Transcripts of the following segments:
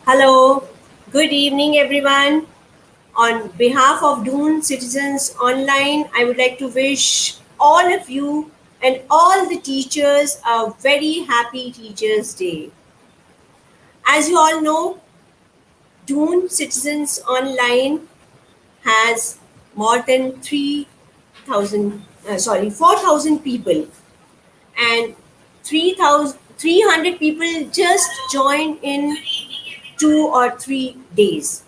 Hello, good evening, everyone. On behalf of Doon Citizens Online, I would like to wish all of you and all the teachers a very happy Teachers' Day. As you all know, Doon Citizens Online has more than 4,000 people, and 300 people just joined in 2 or 3 days.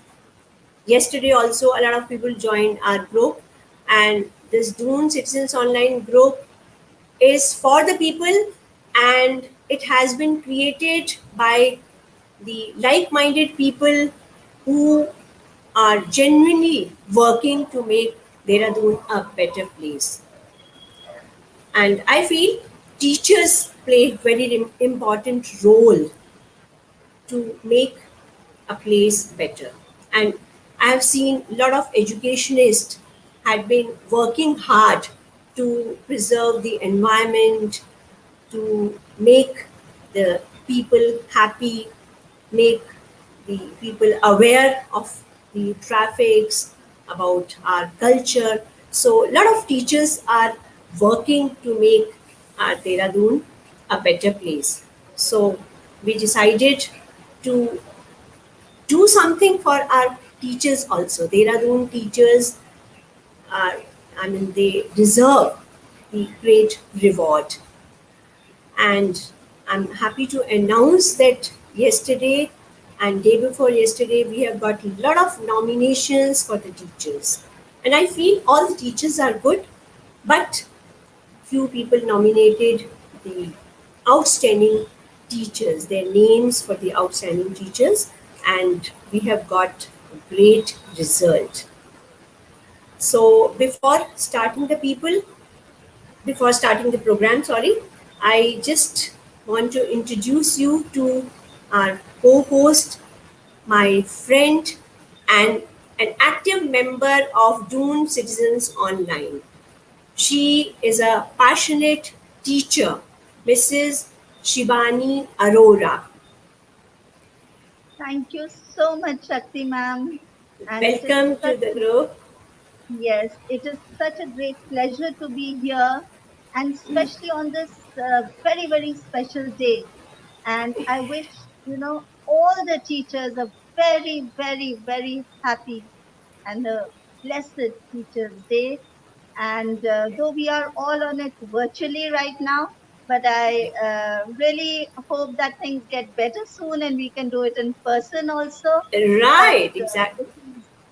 Yesterday also a lot of people joined our group, and this Doon Citizens Online group is for the people, and it has been created by the like-minded people who are genuinely working to make Dehradun a better place. And I feel teachers play a very important role to make a place better. And I have seen a lot of educationists had been working hard to preserve the environment, to make the people happy, make the people aware of the traffics, about our culture. So a lot of teachers are working to make our Dehradun a better place. So we decided to do something for our teachers also. Dehradun teachers are, they deserve the great reward. And I'm happy to announce that yesterday and day before yesterday, we have got a lot of nominations for the teachers. And I feel all the teachers are good, but few people nominated the outstanding teachers, their names for the outstanding teachers, and we have got a great result. So before starting the program, I just want to introduce you to our co-host, my friend, and an active member of Doon Citizens Online. She is a passionate teacher, Mrs. Shivani Arora. Thank you so much, Shakti ma'am. And Welcome to the group. yes, it is such a great pleasure to be here, and especially on this very, very special day. And I wish, all the teachers a very, very, very happy and a blessed Teachers' Day. And though we are all on it virtually right now, but I really hope that things get better soon and we can do it in person also. But Right, exactly.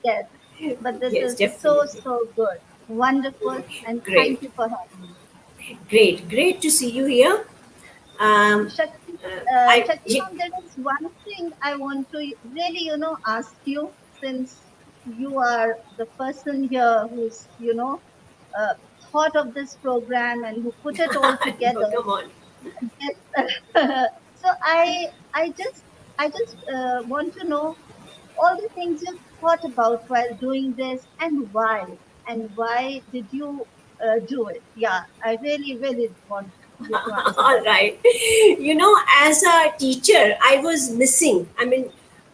yes, but this Yes, is so, definitely. so good. Wonderful. And thank Great, you for having me. great to see you here. Um, Shakti, I Shakti ma'am, there is one thing I want to really, ask you, since you are the person here who's, uh, thought of this program and who put it all no, together. come on. Yes. So I just want to know all the things you thought about while doing this, and why did you do it? Yeah, I really, really want you to answer All that. right. As a teacher, I was missing.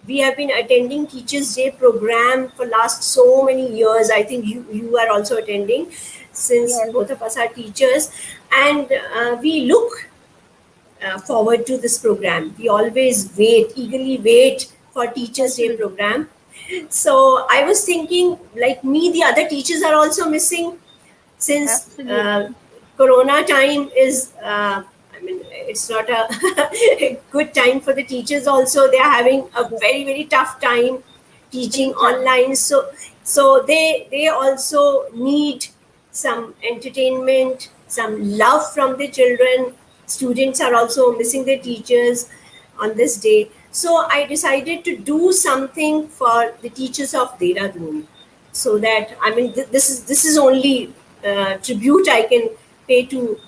We have been attending Teachers' Day program for last so many years. I think you are also attending, since Yes, both of us are teachers, and we look forward to this program. We always eagerly wait for Teachers' Day absolutely, program. So I was thinking, like me, the other teachers are also missing, since absolutely. corona time is it's not a good time for the teachers also. They are having a Yes, very, very tough time teaching big time. online. So they also need some entertainment, some love from the children. Students are also missing their teachers on this day. So I decided to do something for the teachers of Dehradun, so that this is only tribute I can pay to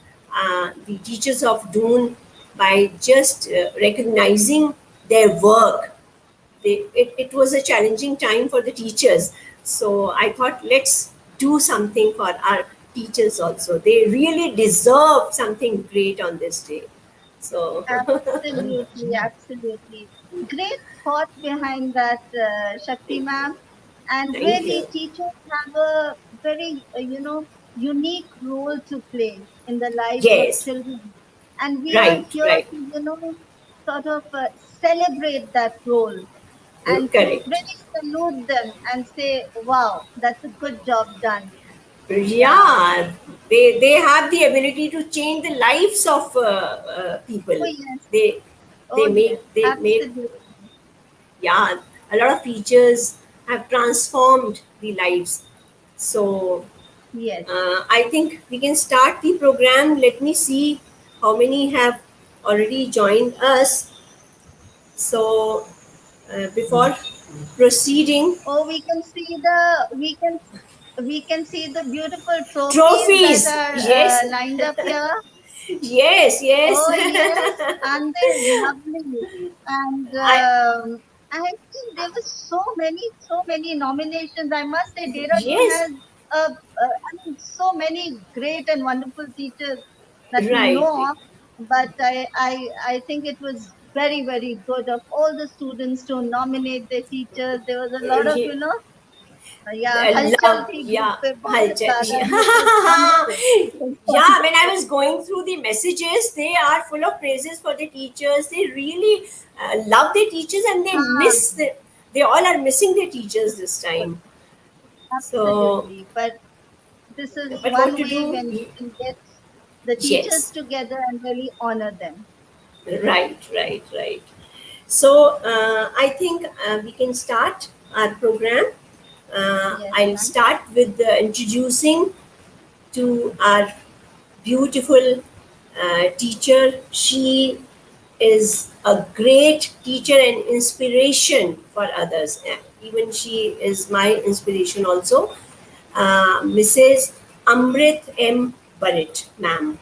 the teachers of Doon by just recognizing their work. It was a challenging time for the teachers, so I thought, let's do something for our teachers also. They really deserve something great on this day. So Absolutely, absolutely. Great thought behind that, Shakti ma'am. And thank really, you. teachers have a very, unique role to play in the lives of Yes, children. And we are right, here right. to, sort of celebrate that role and to Correct. really salute them and say, wow, that's a good job done. Yeah. Yeah, they have the ability to change the lives of Oh, people. yes. They Oh, yes. they make, Absolutely. yeah, a lot of teachers have transformed the lives. So Yes. I think we can start the program. Let me see how many have already joined us. So before proceeding, Oh, we can see the beautiful trophies that trophies. are Yes, lined up here. yes, yes. Oh yes, and they're lovely. And I I think there were so many nominations. I must say, Dehradun yes, has so many great and wonderful teachers that we right. know of. But I think it was very, very good of all the students to nominate their teachers. There was a lot of, Ye- yeah, halchal love, thi group yeah, pe bahut halchal. zyada, and it was wonderful. It was Yeah, when I wonderful. was going through the messages, they are full of praises for the teachers. They really love their teachers, and they Ah, miss they all are missing their teachers this time. So, absolutely. But this is but what one to way do? when we can get the teachers Yes, together and really honor them. right, right, right. So I think we can start our program. Yes, I'll ma'am. start with introducing to our beautiful teacher. She is a great teacher and inspiration for others. Even she is my inspiration also. Mrs. Amrit M. Barrett, ma'am.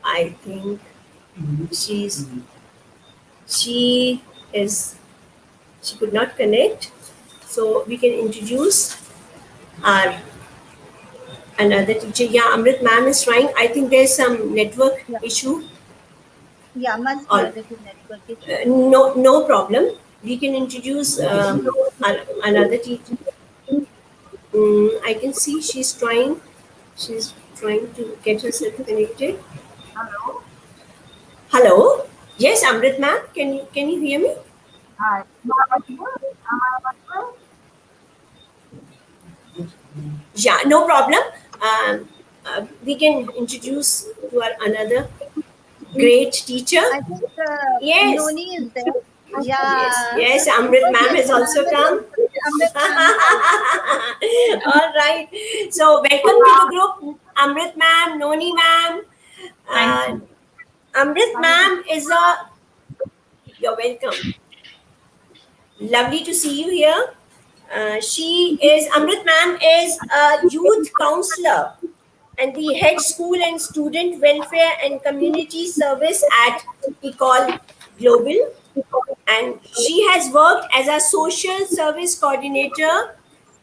I think she's she is she could not connect. So we can introduce our another teacher. Yeah, Amrit ma'am is trying. I think there's some network Yeah, issue. yeah, must be a Or little network issue. no problem. We can introduce another teacher. I can see she's trying. She's trying to get herself connected. Hello. Hello. Yes, Amrit ma'am. Can you hear me? Hi. Am I audible? Am I audible? Yeah, no problem. We can introduce to our another great teacher. I think Yes, Noni is there. yes, Yeah. yes. Amrit Oh, ma'am yes, has also ma'am is come. also there. Amrit ma'am is also All right. So welcome to the group, Amrit ma'am, Noni ma'am. thank Uh, you. Amrit Thank you. ma'am is a. You're welcome. Lovely to see you here. She is Amrit ma'am is a youth counselor and the head school and student welfare and community service at Ecol Global. And she has worked as a social service coordinator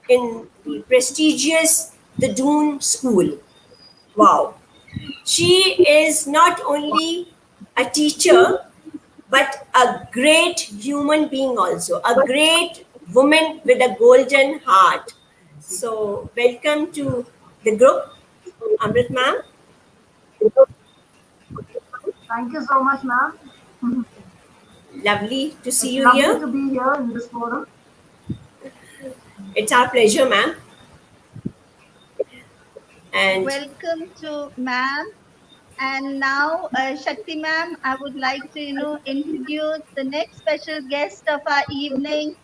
in the prestigious the Doon School. Wow. She is not only a teacher but a great human being also, a great woman with a golden heart. So, welcome to the group, Amrit ma'am. Thank you so much, ma'am. Lovely to see It's you lovely here. to be here in this forum. It's our pleasure, ma'am. And Welcome to ma'am. And now, Shakti ma'am, I would like to, introduce the next special guest of our evening,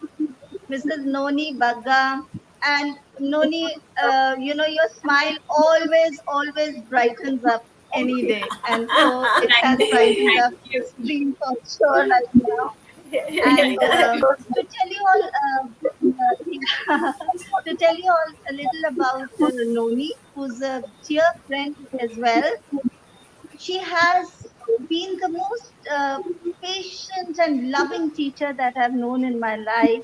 Mrs. Noni Bagga. And Noni, your smile always brightens up any day. And so it has brightened up the screen for sure right now. And to tell you all, to tell you all a little about Noni, who's a dear friend as well. She has been the most patient and loving teacher that I've known in my life,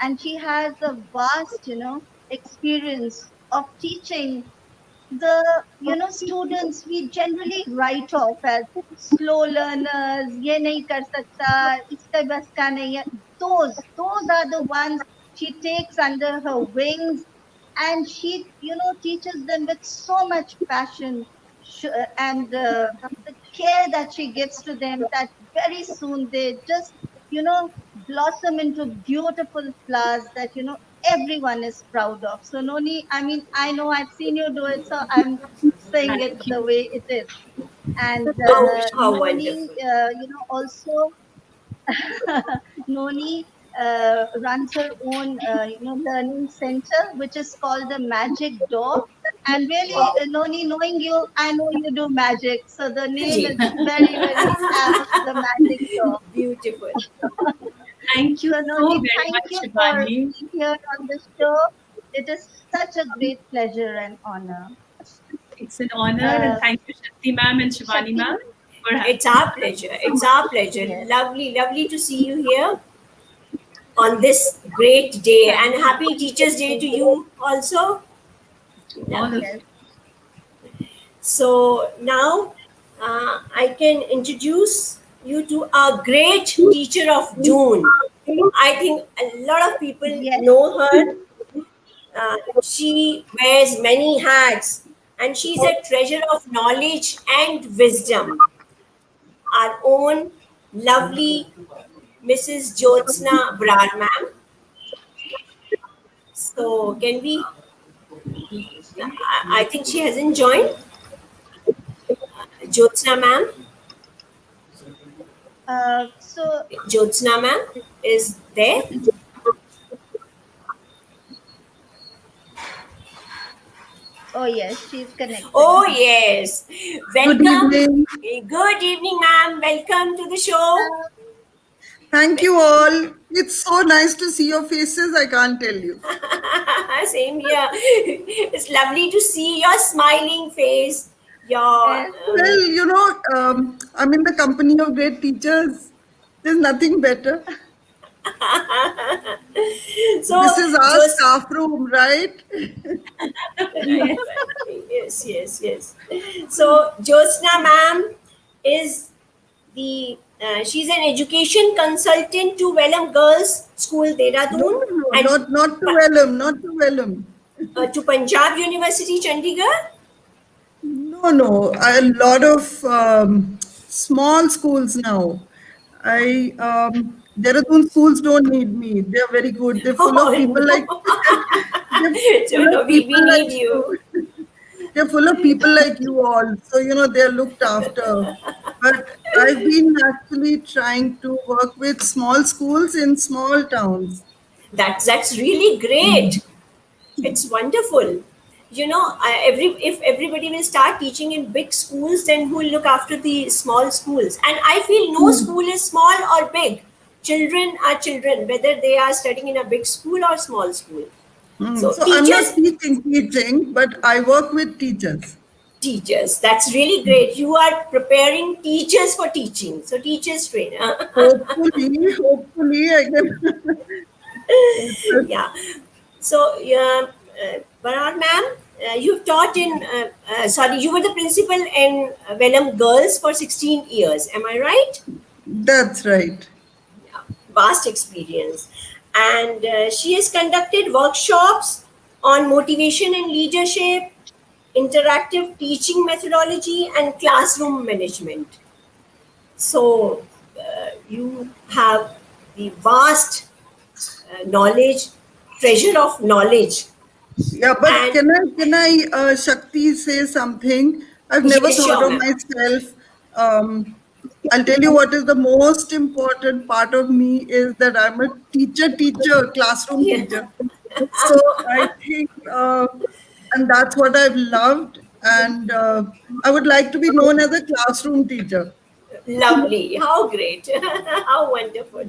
and she has a vast, experience of teaching the students we generally write off as slow learners, ye nahi kar sakta, iska bas ka nahi hai. Those are the ones she takes under her wings, and she teaches them with so much passion, and the care that she gives to them, that very soon they just you know blossom into beautiful flowers that everyone is proud of. So Noni, I mean, I know I've seen you do it, so I'm saying it Thank the you. way it is. And How Noni, wonderful. also Noni runs her own, learning center, which is called the Magic Door. And really, Noni, knowing you, I know you do magic. So the name Ji. is very, very apt, the Magic Door. Beautiful. Thank you So so Noni, very thank much, you for Shivani. being here on the show. It is such a great pleasure and honor. It's an honor, and Uh, thank you, Shakti ma'am and Shivani Shakti, ma'am, for It's our pleasure. It's our pleasure. yes, Lovely, lovely to see you here on this great day. And thank you. happy Teachers' Day to you also. all of Lovely. Yes. you. So now I can introduce you to a great teacher of Doon. I think a lot of people Yes. know her. She wears many hats and she's a treasure of knowledge and wisdom. Our own lovely Mrs. Jyotsna Brar, ma'am. So can we? I think she hasn't joined. Jyotsna ma'am. So, Jyotsna ma'am is there. oh yes, she's Oh connecting. yes. Good Welcome. evening. Good evening, ma'am. Welcome to the show. Thank you all. It's so nice to see your faces, I can't tell you. Same here. It's lovely to see your smiling face. Your Yes. Well, I'm in the company of great teachers. There's nothing better. This so is our just staff room, right? right, right. Yes, yes, yes. So Jyotsna ma'am is the she's an education consultant to Welham Girls School, No, Dehradun, no, no, and not to Vellum, not to Vellum. to Punjab University, Chandigarh. No, no. A lot of small schools now. Dehradun schools don't need me. They're very good. They're full of Oh people like no! they're So full no, of we people need like you. you. They're full of people like you all. So, they're looked after. But I've been actually trying to work with small schools in small towns. That's really great. It's wonderful. Every if everybody will start teaching in big schools, then who will look after the small schools? And I feel no school is small or big. Children are children, whether they are studying in a big school or small school. So So I'm not teachers, teaching, but I work with teachers. teachers. That's really great. You are preparing teachers for teaching. So teachers trainer. Hopefully, I can. Yeah. So, Barar ma'am, you've taught in, sorry, you were the principal in Vellum Girls for 16 years. Am I right? That's right. Yeah. Vast experience. And she has conducted workshops on motivation and leadership, interactive teaching methodology, and classroom management. So, you have the vast knowledge, treasure of knowledge. Yeah, but And can I, Shakti, say something? I've never yes, thought sure, of ma'am. myself. I'll tell you what is the most important part of me is that I'm a teacher, classroom Yeah, teacher. So I think, and that's what I've loved. And I would like to be known as a classroom teacher. lovely. How great. How wonderful.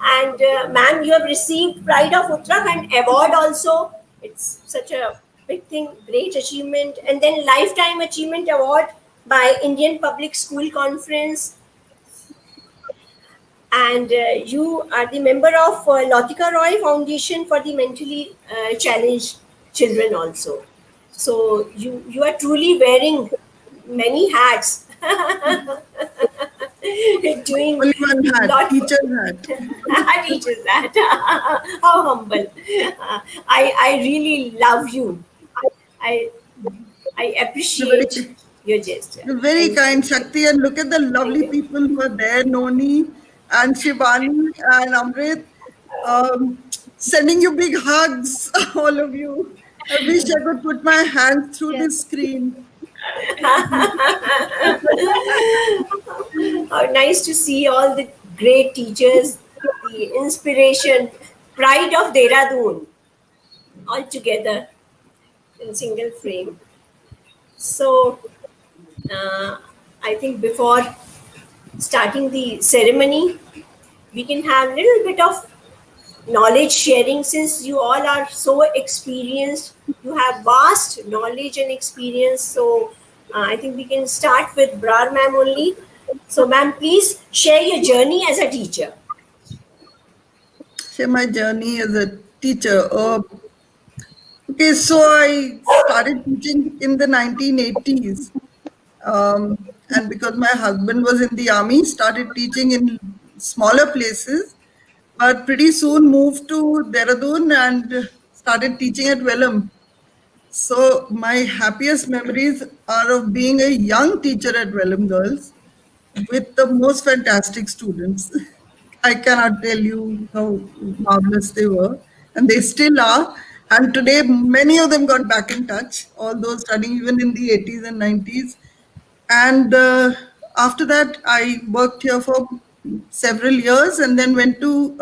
And ma'am, you have received Pride of Uttarakhand award also. It's such a big thing, great achievement. And then Lifetime Achievement Award by Indian Public School Conference. And you are the member of Lautika Roy Foundation for the mentally challenged children also. So you are truly wearing many hats, doing Only one hat, lot for teacher hat. teachers that. How humble. I really love you. I I You're very, appreciate your gesture. you're very Thank you. kind, Shakti. And look at the Thank lovely you. people who are there, Noni and Shivani and Amrit, sending you big hugs, all of you. I wish I could put my hands through Yes. this screen. Nice to see all the great teachers, the inspiration, pride of Dehradun, all together in single frame. So uh, I think before starting the ceremony, we can have a little bit of knowledge sharing, since you all are so experienced. You have vast knowledge and experience. So I think we can start with Brar ma'am only. So ma'am, please share your journey as a teacher. Share my journey as a teacher. Okay, so I started teaching in the 1980s. And because my husband was in the army, started teaching in smaller places, but pretty soon moved to Dehradun and started teaching at Welham. So my happiest memories are of being a young teacher at Welham Girls with the most fantastic students. I cannot tell you how marvelous they were, and they still are. And today, many of them got back in touch, all those studying even in the 80s and 90s. And after that, I worked here for several years and then went to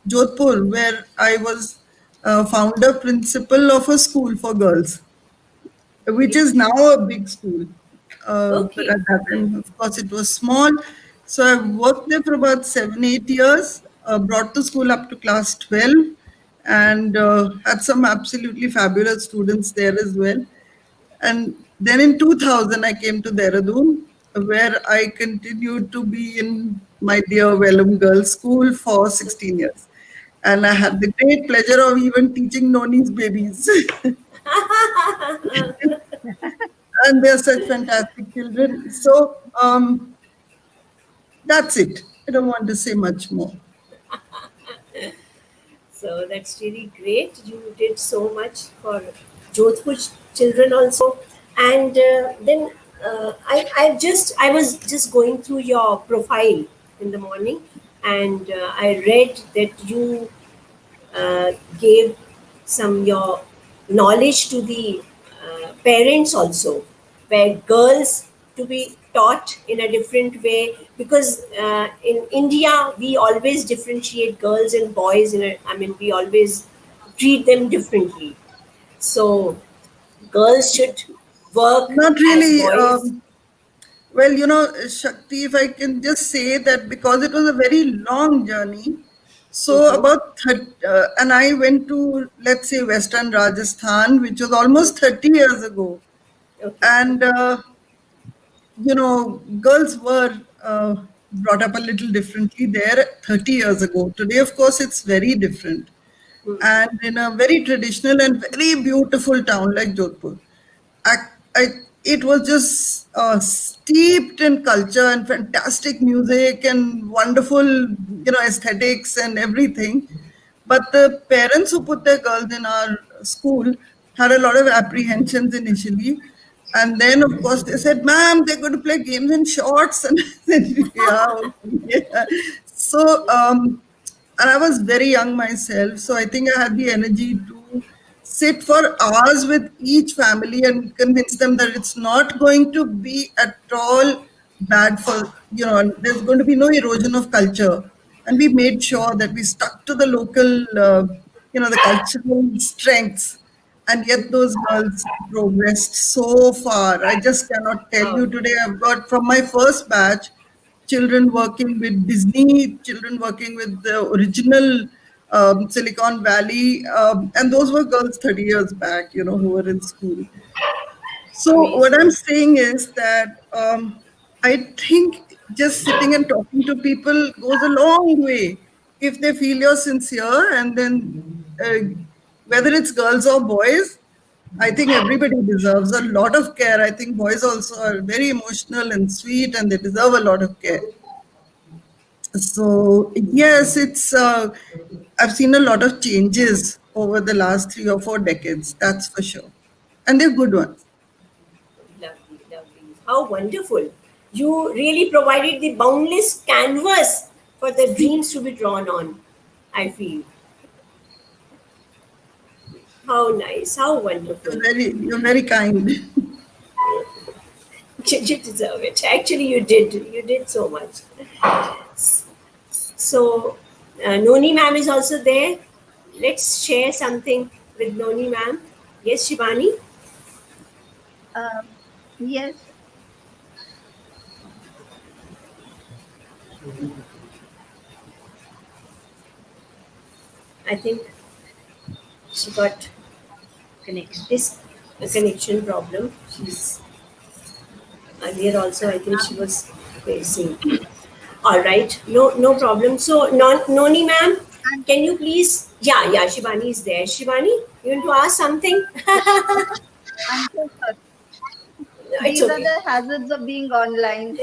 Jodhpur, where I was founder principal of a school for girls, which is Great. now a big school. But Okay. at that time, of course, it was small. So I worked there for about 7, 8 years, brought the school up to class 12, and had some absolutely fabulous students there as well. And then in 2000, I came to Dehradun, where I continued to be in my dear Welham Girls School for 16 years. And I had the great pleasure of even teaching Noni's babies. And they're such fantastic children. So that's it. I don't want to say much more. So that's really great. You did so much for Jodhpur children also, and then I was just going through your profile in the morning, and I read that you gave some your knowledge to the parents also, where girls to be taught in a different way, because in India we always differentiate girls and boys in a, I mean, we always treat them differently. So girls should work Not as really. boys. Well, Shakti, if I can just say that because it was a very long journey. So Hmm. about 30, and I went to, let's say, Western Rajasthan, which was almost 30 years ago. Okay. And girls were brought up a little differently there 30 years ago. Today, of course, it's very different. And in a very traditional and very beautiful town like Jodhpur, I, I, it was just steeped in culture and fantastic music and wonderful, aesthetics and everything. But the parents who put their girls in our school had a lot of apprehensions initially. And then, of course, they said, "Ma'am, they're going to play games in shorts." And I said, "Yeah, okay, yeah." So, and I was very young myself. So I think I had the energy to sit for hours with each family and convince them that it's not going to be at all bad for, there's going to be no erosion of culture. And we made sure that we stuck to the local, the cultural strengths. And yet those girls progressed so far. I just cannot tell Oh, you today. I've got from my first batch children working with Disney, children working with the original Silicon Valley, and those were girls 30 years back, who were in school. So what I'm amazing. saying is that I think just sitting and talking to people goes a long way if they feel you're sincere, and then uh, whether it's girls or boys, I think everybody deserves a lot of care. I think boys also are very emotional and sweet, and they deserve a lot of care. So yes, it's I've seen a lot of changes over the last 3 or 4 decades. That's for sure, and they're good ones. Lovely, lovely. How wonderful. You really provided the boundless canvas for the dreams to be drawn on, I feel. How nice, how wonderful. You're very kind. You deserve it. Actually, you did. You did so much. So, Noni ma'am is also there. Let's share something with Noni ma'am. Yes, Shivani? Um, yes, I think she got Connection. this a connection problem. She's earlier also, I think she was facing. All right, no problem. So, Noni ma'am, I'm, can you please? Yeah, yeah, Shivani is there. Shivani, you want to ask something? I'm so sorry. It's These are okay. the hazards of being online.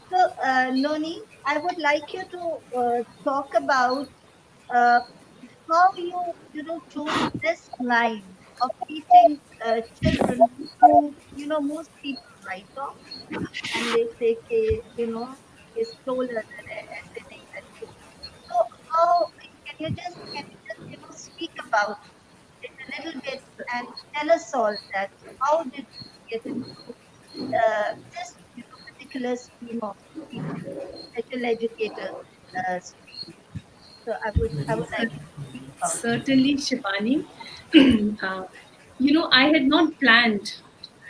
So, Noni, I would like you to talk about uh, how you chose this line of teaching children who, most people write off and they say, कि slow learner है, ऐसे नहीं करके. So, how can you just speak about it a little bit and tell us all that how did you get into this particular stream of teaching, special educator stream? So I would like you to speak about it. Certainly, Shivani. uh, I had not planned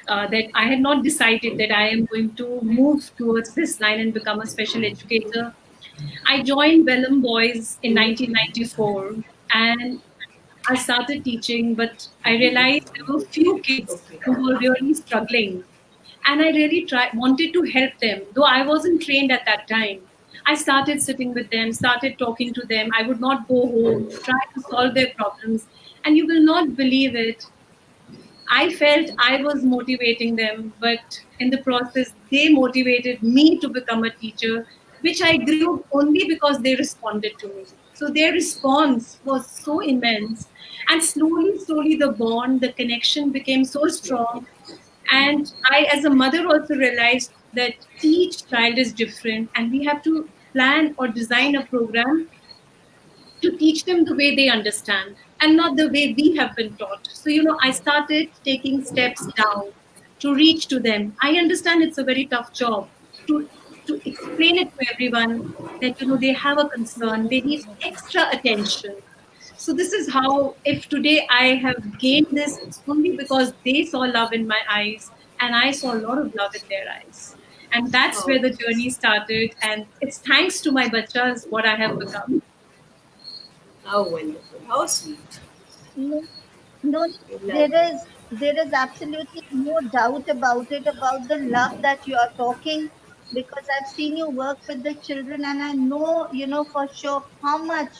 that I had not decided that I am going to move towards this line and become a special educator. I joined Vellum Boys in 1994 and I started teaching, but I realized there were few kids Okay. who were really struggling. And I really wanted to help them, though I wasn't trained at that time. I started sitting with them, started talking to them. I would not go home, try to solve their problems. And you will not believe it, I felt I was motivating them, but in the process, they motivated me to become a teacher, which I grew only because they responded to me. So their response was so immense. And slowly, slowly, the bond, the connection became so strong. And I, as a mother, also realized that each child is different, and we have to plan or design a program to teach them the way they understand and not the way we have been taught. So, I started taking steps down to reach to them. I understand it's a very tough job to to explain it to everyone that they have a concern, they need extra attention. So this is how, if today I have gained this, it's only because they saw love in my eyes and I saw a lot of love in their eyes. And that's Oh, where the journey started. And it's thanks to my bachas what I have become. how wonderful. How sweet. No, no, Lovely. there is absolutely no doubt about it, about the love that you are talking, because I've seen you work with the children and I know, for sure how much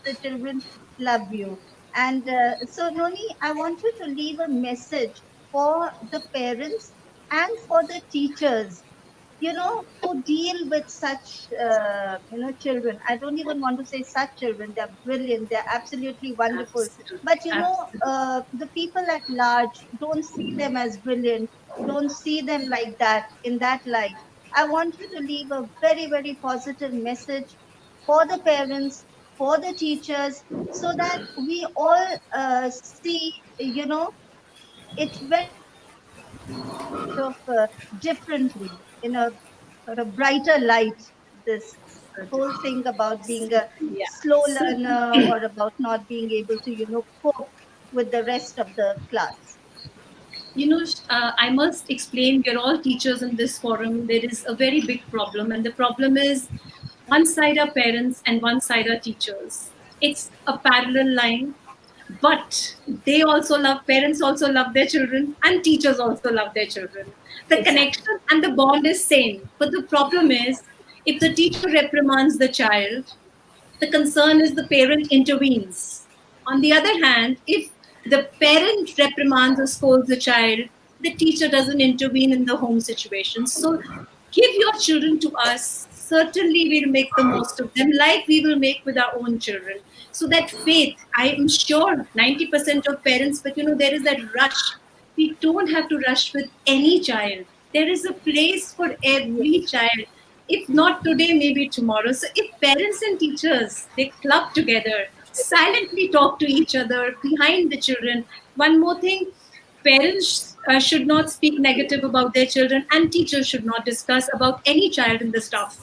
the children love you. And so, Noni, I want you to leave a message for the parents and for the teachers, who deal with such children. I don't even want to say such children. They're brilliant, they're absolutely wonderful, Absolutely. but Absolutely. the people at large don't see them as brilliant, don't see them like that, in that light. I want you to leave a very, very positive message for the parents, for the teachers, so that we all see, it very of differently, in a brighter light, this whole Certainly. thing about being a Yeah. slow So, learner or about not being able to cope with the rest of the class. I must explain, we're all teachers in this forum. There is a very big problem, and the problem is one side are parents and one side are teachers. It's a parallel line, but they also love, parents also love their children, and teachers also love their children. The Exactly. connection and the bond is same, but the problem is if the teacher reprimands the child, The concern is the parent intervenes. On the other hand, if the parent reprimands or scolds the child, the teacher doesn't intervene in the home situation. So give your children to us. Certainly, we'll make the most of them, like we will make with our own children. So that faith, I am sure 90% of parents, but there is that rush. We don't have to rush with any child. There is a place for every Yes. child. If not today, maybe tomorrow. So if parents and teachers, they club together, silently talk to each other behind the children. One more thing, parents should not speak negative about their children, and teachers should not discuss about any child in the staff.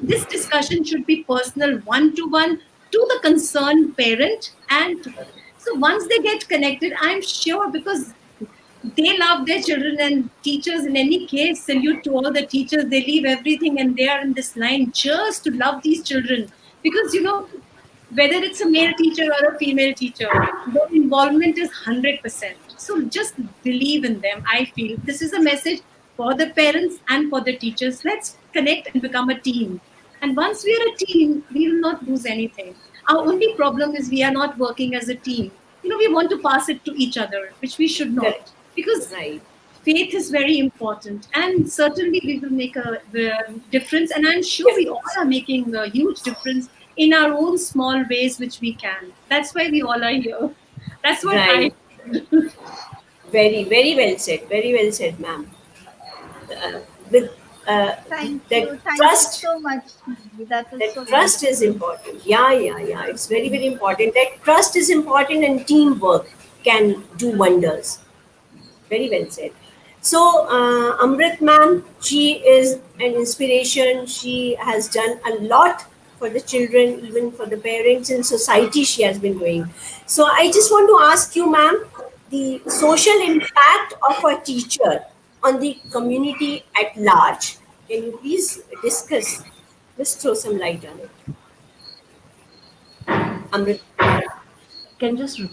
This discussion should be personal, one to one, to the concerned parent. And so once they get connected, I'm sure, because they love their children, and teachers in any case, salute to all the teachers, they leave everything and they are in this line just to love these children. Because whether it's a male teacher or a female teacher, their involvement is 100%. So just believe in them. I feel this is a message for the parents and for the teachers. Let's connect and become a team. And once we are a team, we will not lose anything. Our only problem is we are not working as a team. We want to pass it to each other, which we should Correct. not. Because Right. faith is very important, and certainly we will make a difference. And I'm sure we all Difference. are making a huge difference in our own small ways, which we can. That's why we all are here. That's what I Right. Very, very well said. Very well said, ma'am. With Thank that you. Thank you trust, so much, Mary. That is that so trust is wonderful. important. Yeah, yeah, yeah. It's very, very important. That trust is important, and teamwork can do wonders. Very well said. So, Amrit ma'am, she is an inspiration. She has done a lot for the children, even for the parents and society. She has been doing. So, I just want to ask you, ma'am, the social impact of a teacher on the community at large. Can you please discuss? Just throw some light on it. Amrit, Can you just, sorry,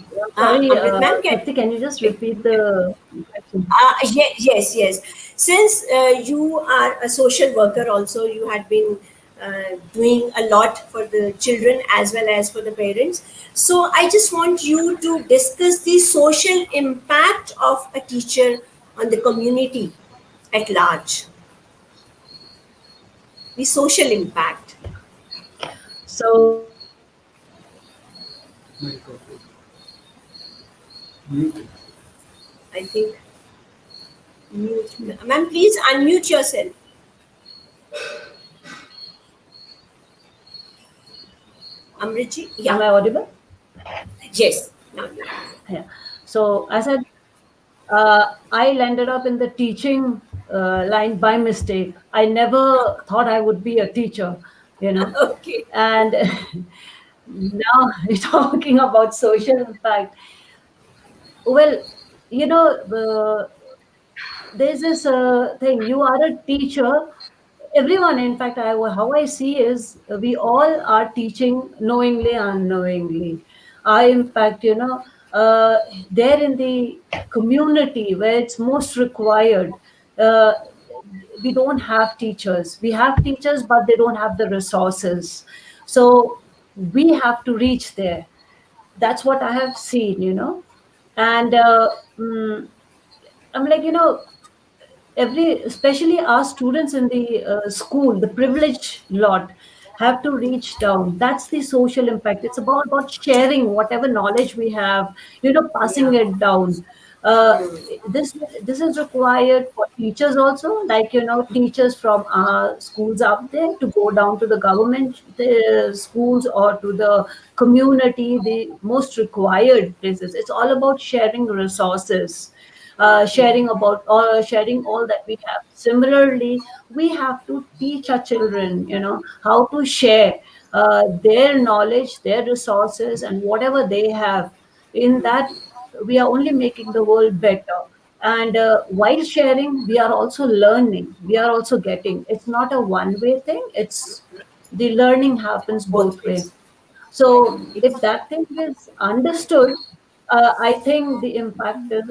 Amrit ma'am, can Bhakti, can you just repeat the question? Yes, yes. Since you are a social worker, also you had been doing a lot for the children as well as for the parents. So I just want you to discuss the social impact of a teacher on the community at large. The social impact. So, I think. Mute. Ma'am, please unmute yourself. Amritji? am Yeah. I audible? Yes. Now you are. Yeah. So, as I landed up in the teaching line by mistake. I never thought I would be a teacher, you know. Okay. And now talking about social impact, well, there's this thing. You are a teacher. Everyone, in fact, how I see is we all are teaching knowingly, unknowingly. I, in fact, there in the community where it's most required, uh, we don't have teachers. We have teachers, but they don't have the resources. So we have to reach there. That's what I have seen. And I'm like, especially our students in the school, the privileged lot, have to reach down. That's the social impact. It's about sharing whatever knowledge we have, passing Yeah. it down. uh, this is required for teachers also, like teachers from our schools up there to go down to the government schools, or to the community, the most required places. It's all about sharing resources, sharing all that we have. Similarly, we have to teach our children, how to share their knowledge, their resources, and whatever they have. In that, we are only making the world better. And while sharing, we are also learning. We are also getting. It's not a one-way thing. It's the learning happens Both both way. ways. So if It's that thing is understood, I think the impact is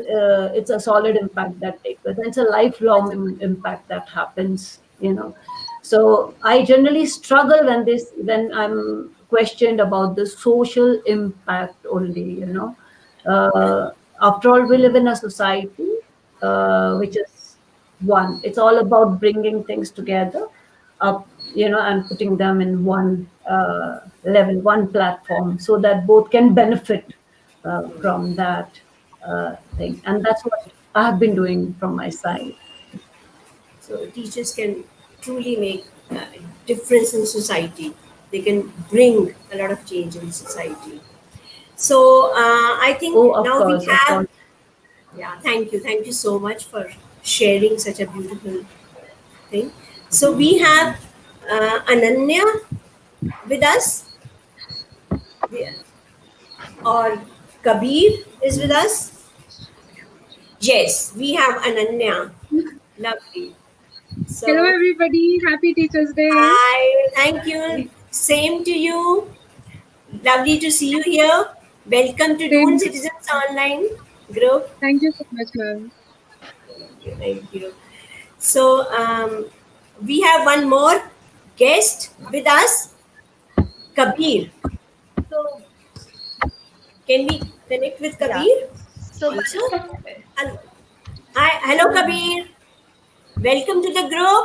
it's a solid impact that takes place. It's a lifelong impact that happens. So I generally struggle when I'm questioned about the social impact only, after all, we live in a society which is one. It's all about bringing things together up, and putting them in one level, one platform, so that both can benefit from that thing. And that's what I have been doing from my side. So teachers can truly make a difference in society. They can bring a lot of change in society. So I think Oh, of now we course, of have, course. yeah, thank you so much for sharing such a beautiful thing. So we have Ananya with us, or Kabir is with us. Yes, we have Ananya. Lovely. Hello, So, everybody. Happy Teachers' Day. hi, thank you. Same to you. Lovely to see you here. Welcome to Same Doon here. Citizens Online group. Thank you so much, ma'am. Thank you. Thank you. So, we have one more guest with us, Kabir. So, Can we connect with yeah. Kabir So, also? Hello. Hi, hello, Kabir. Welcome to the group.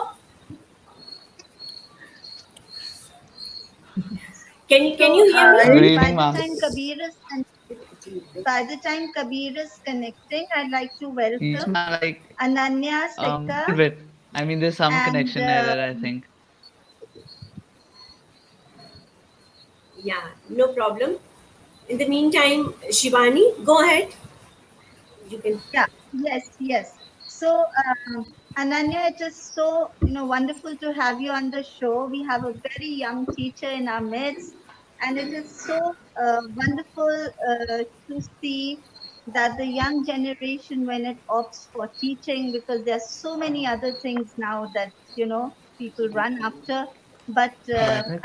Can so you hear me? Good by evening, the ma'am. time Kabir is connecting, I'd like to Yes, welcome ma'am. Like, Ananya Sekar little bit. I mean, there's some and connection error, I think. Yeah, no problem. In the meantime, Shivani, go ahead. You can. yeah, yes. So, Ananya, it is so wonderful to have you on the show. We have a very young teacher in our midst, and it is so wonderful to see that the young generation, when it opts for teaching, because there are so many other things now that people run after. But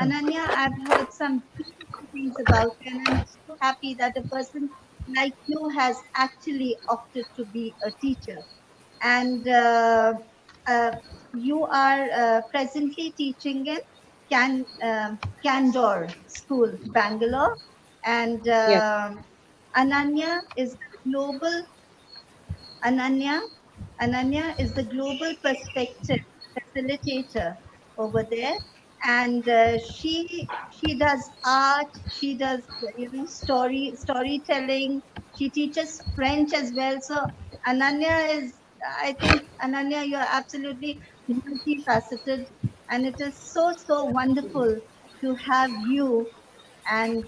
Ananya, I've heard some beautiful things about you, and I'm so happy that a person like you has actually opted to be a teacher. And uh, you are presently teaching in Candor School, Bangalore. And Yes. Ananya is the global Ananya. Ananya is the global perspective facilitator over there, and she does art. She does storytelling. She teaches French as well. So Ananya is, I think Ananya, you're absolutely multifaceted, and it is so wonderful to have you and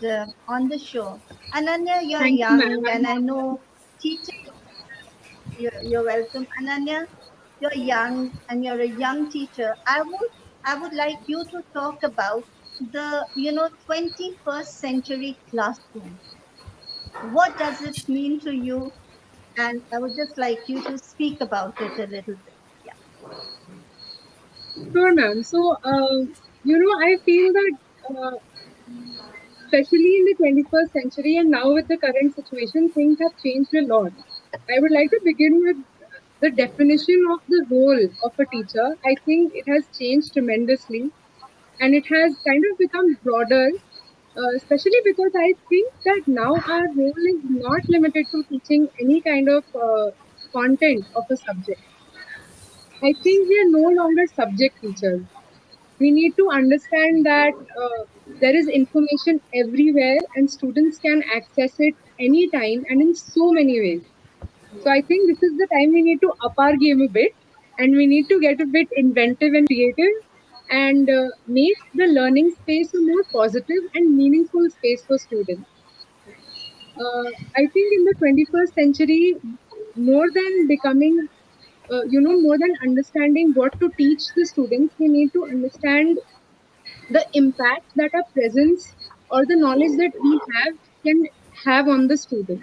on the show. Ananya, you're Thank you, young, ma'am. and I know teaching you're welcome. Ananya, you're young and you're a young teacher. I would like you to talk about the 21st century classroom. What does it mean to you? And I would just like you to speak about it a little bit. Yeah. Sure, ma'am. So, I feel that, especially in the 21st century and now with the current situation, things have changed a lot. I would like to begin with the definition of the role of a teacher. I think it has changed tremendously and it has kind of become broader, especially because I think that now our role is not limited to teaching any kind of content of a subject. I think we are no longer subject teachers. We need to understand that there is information everywhere and students can access it anytime and in so many ways. So I think this is the time we need to up our game a bit and we need to get a bit inventive and creative and make the learning space a more positive and meaningful space for students. I think in the 21st century, more than becoming, more than understanding what to teach the students, we need to understand the impact that our presence or the knowledge that we have can have on the student.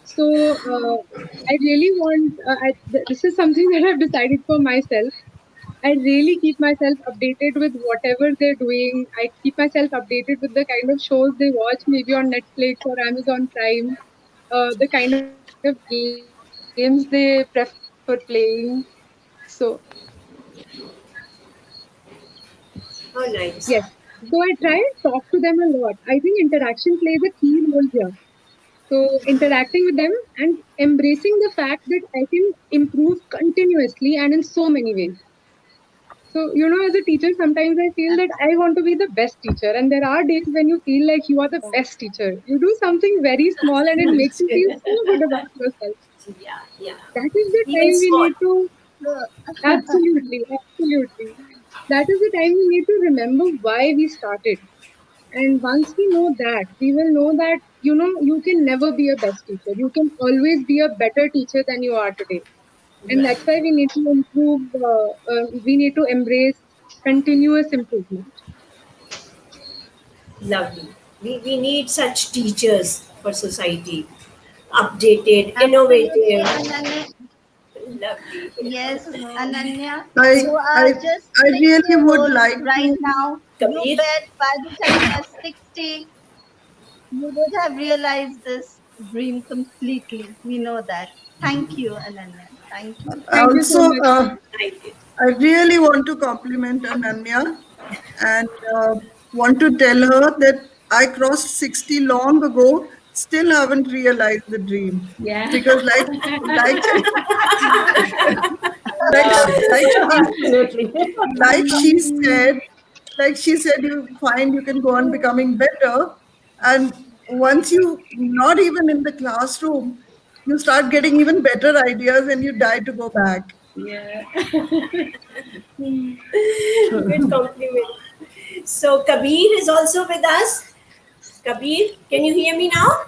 So I really want, this is something that I've decided for myself. I really keep myself updated with whatever they're doing. I keep myself updated with the kind of shows they watch, maybe on Netflix or Amazon Prime, the kind of games they prefer playing. So, Oh, yes. nice. Though I try and talk to them a lot, I think interaction plays a key role here. So interacting with them and embracing the fact that I can improve continuously and in so many ways. So, as a teacher, sometimes I feel that I want to be the best teacher. And there are days when you feel like you are the best teacher. You do something very small and it makes you feel so good about yourself. Yeah, yeah. That is the Even time we small. need to, absolutely, absolutely. That is the time we need to remember why we started. And once we know that, we will know that, you can never be a best teacher. You can always be a better teacher than you are today. And Right. that's why we need to improve, we need to embrace continuous improvement. Lovely. We need such teachers for society. Updated, Absolutely, innovative. Ananya. Lovely. Yes, Ananya. I, You I, are just I six really year would old like right to. now. You Kabir, bet by the time you are 60, you would have realized this dream completely. We know that. Thank you, Ananya. Thank you. Thank you so Also, much. thank you. I really want to compliment Ananya and want to tell her that I crossed 60 long ago, still haven't realized the dream. Yeah. Because like like like she Absolutely. like she said, like she said, you find you can go on becoming better. And once you not even in the classroom, you start getting even better ideas and you die to go back. Yeah. Good compliment. So Kabir is also with us. Kabir, can you hear me now?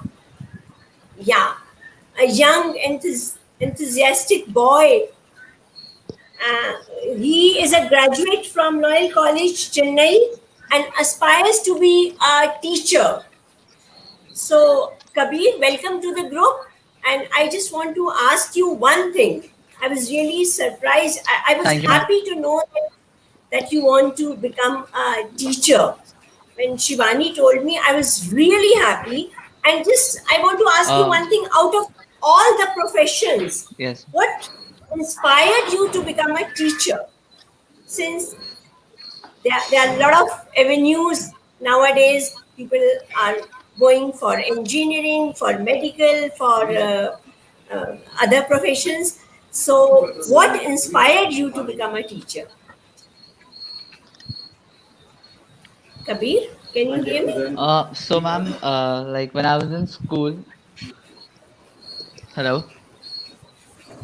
Yeah. A young, enthusiastic boy. Uh, he is a graduate from Loyal College, Chennai, and aspires to be a teacher. So, Kabir, welcome to the group. And I just want to ask you one thing. I was really surprised. I was Thank you, ma'am. happy to know that you want to become a teacher. When Shivani told me, I was really happy. And just, I want to ask you one thing, out of all the professions, Yes. what inspired you to become a teacher? Since there are a lot of avenues nowadays, people are going for engineering, for medical, for other professions. So, what inspired you to become a teacher? Kabir, can you hear me? So, ma'am, like when I was in school, hello,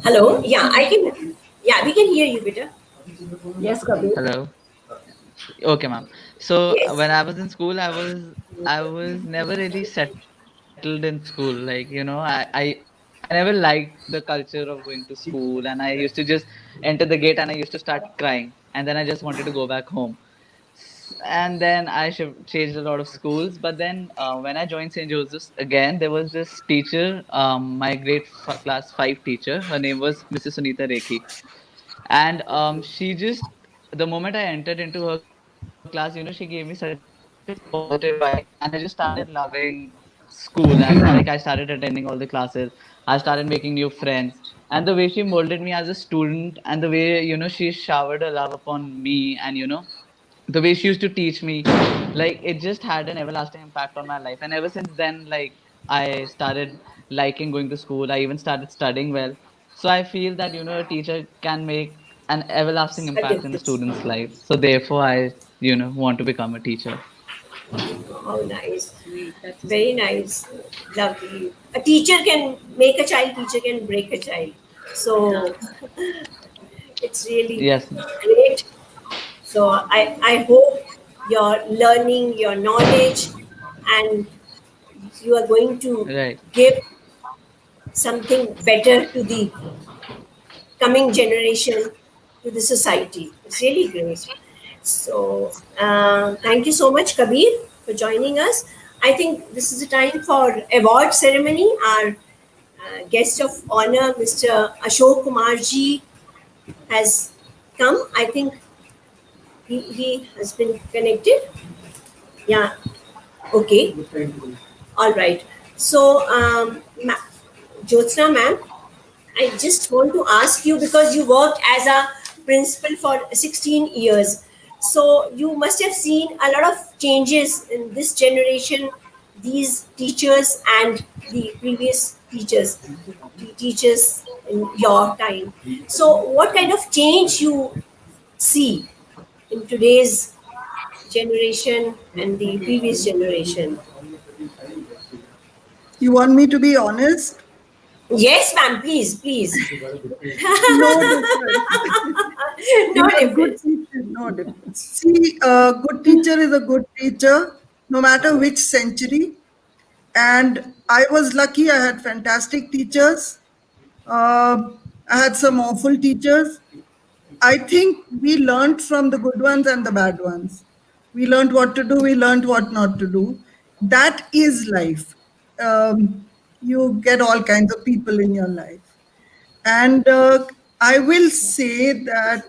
Hello? Yeah, I can. Yeah, we can hear you better. Yes, Kabir. hello. Okay, ma'am. So Yes. when I was in school, I was never really settled in school. Like I never liked the culture of going to school, and I used to just enter the gate and I used to start crying, and then I just wanted to go back home. And then changed a lot of schools. But then when I joined St. Joseph's again, there was this teacher, my class 5 teacher. Her name was Mrs. Sunita Rekhi. And she just, the moment I entered into her class, she gave me such a positive vibe, and I just started loving school. And like I started attending all the classes, I started making new friends. And the way she molded me as a student, and the way she showered her love upon me, and the way she used to teach me, like it just had an everlasting impact on my life. And ever since then, like I started liking going to school. I even started studying well. So I feel that a teacher can make an everlasting A impact in a difference. student's life. So therefore I want to become a teacher. Oh, nice. Sweet. That is Very nice. Lovely. A teacher can make a child, teacher can break a child. So it's really Yes. great. So I hope your learning, your knowledge, and you are going to Right. give something better to the coming generation, to the society. It's really great. So, thank you so much, Kabir, for joining us. I think this is the time for award ceremony. Our guest of honor, Mr. Ashok Kumar ji, has come. I think he has been connected. Yeah. Okay. All right. So, Jyotsna ma'am, I just want to ask you, because you worked as a principal for 16 years. So you must have seen a lot of changes in this generation, these teachers and the previous teachers in your time. So what kind of change you see in today's generation and the previous generation? You want me to be honest? Yes, ma'am, please, please. No difference. No A good difference. teacher, no difference. See, a good teacher is a good teacher, no matter which century. And I was lucky, I had fantastic teachers. Uh, I had some awful teachers. I think we learned from the good ones and the bad ones. We learned what to do, we learned what not to do. That is life. You get all kinds of people in your life. And I will say that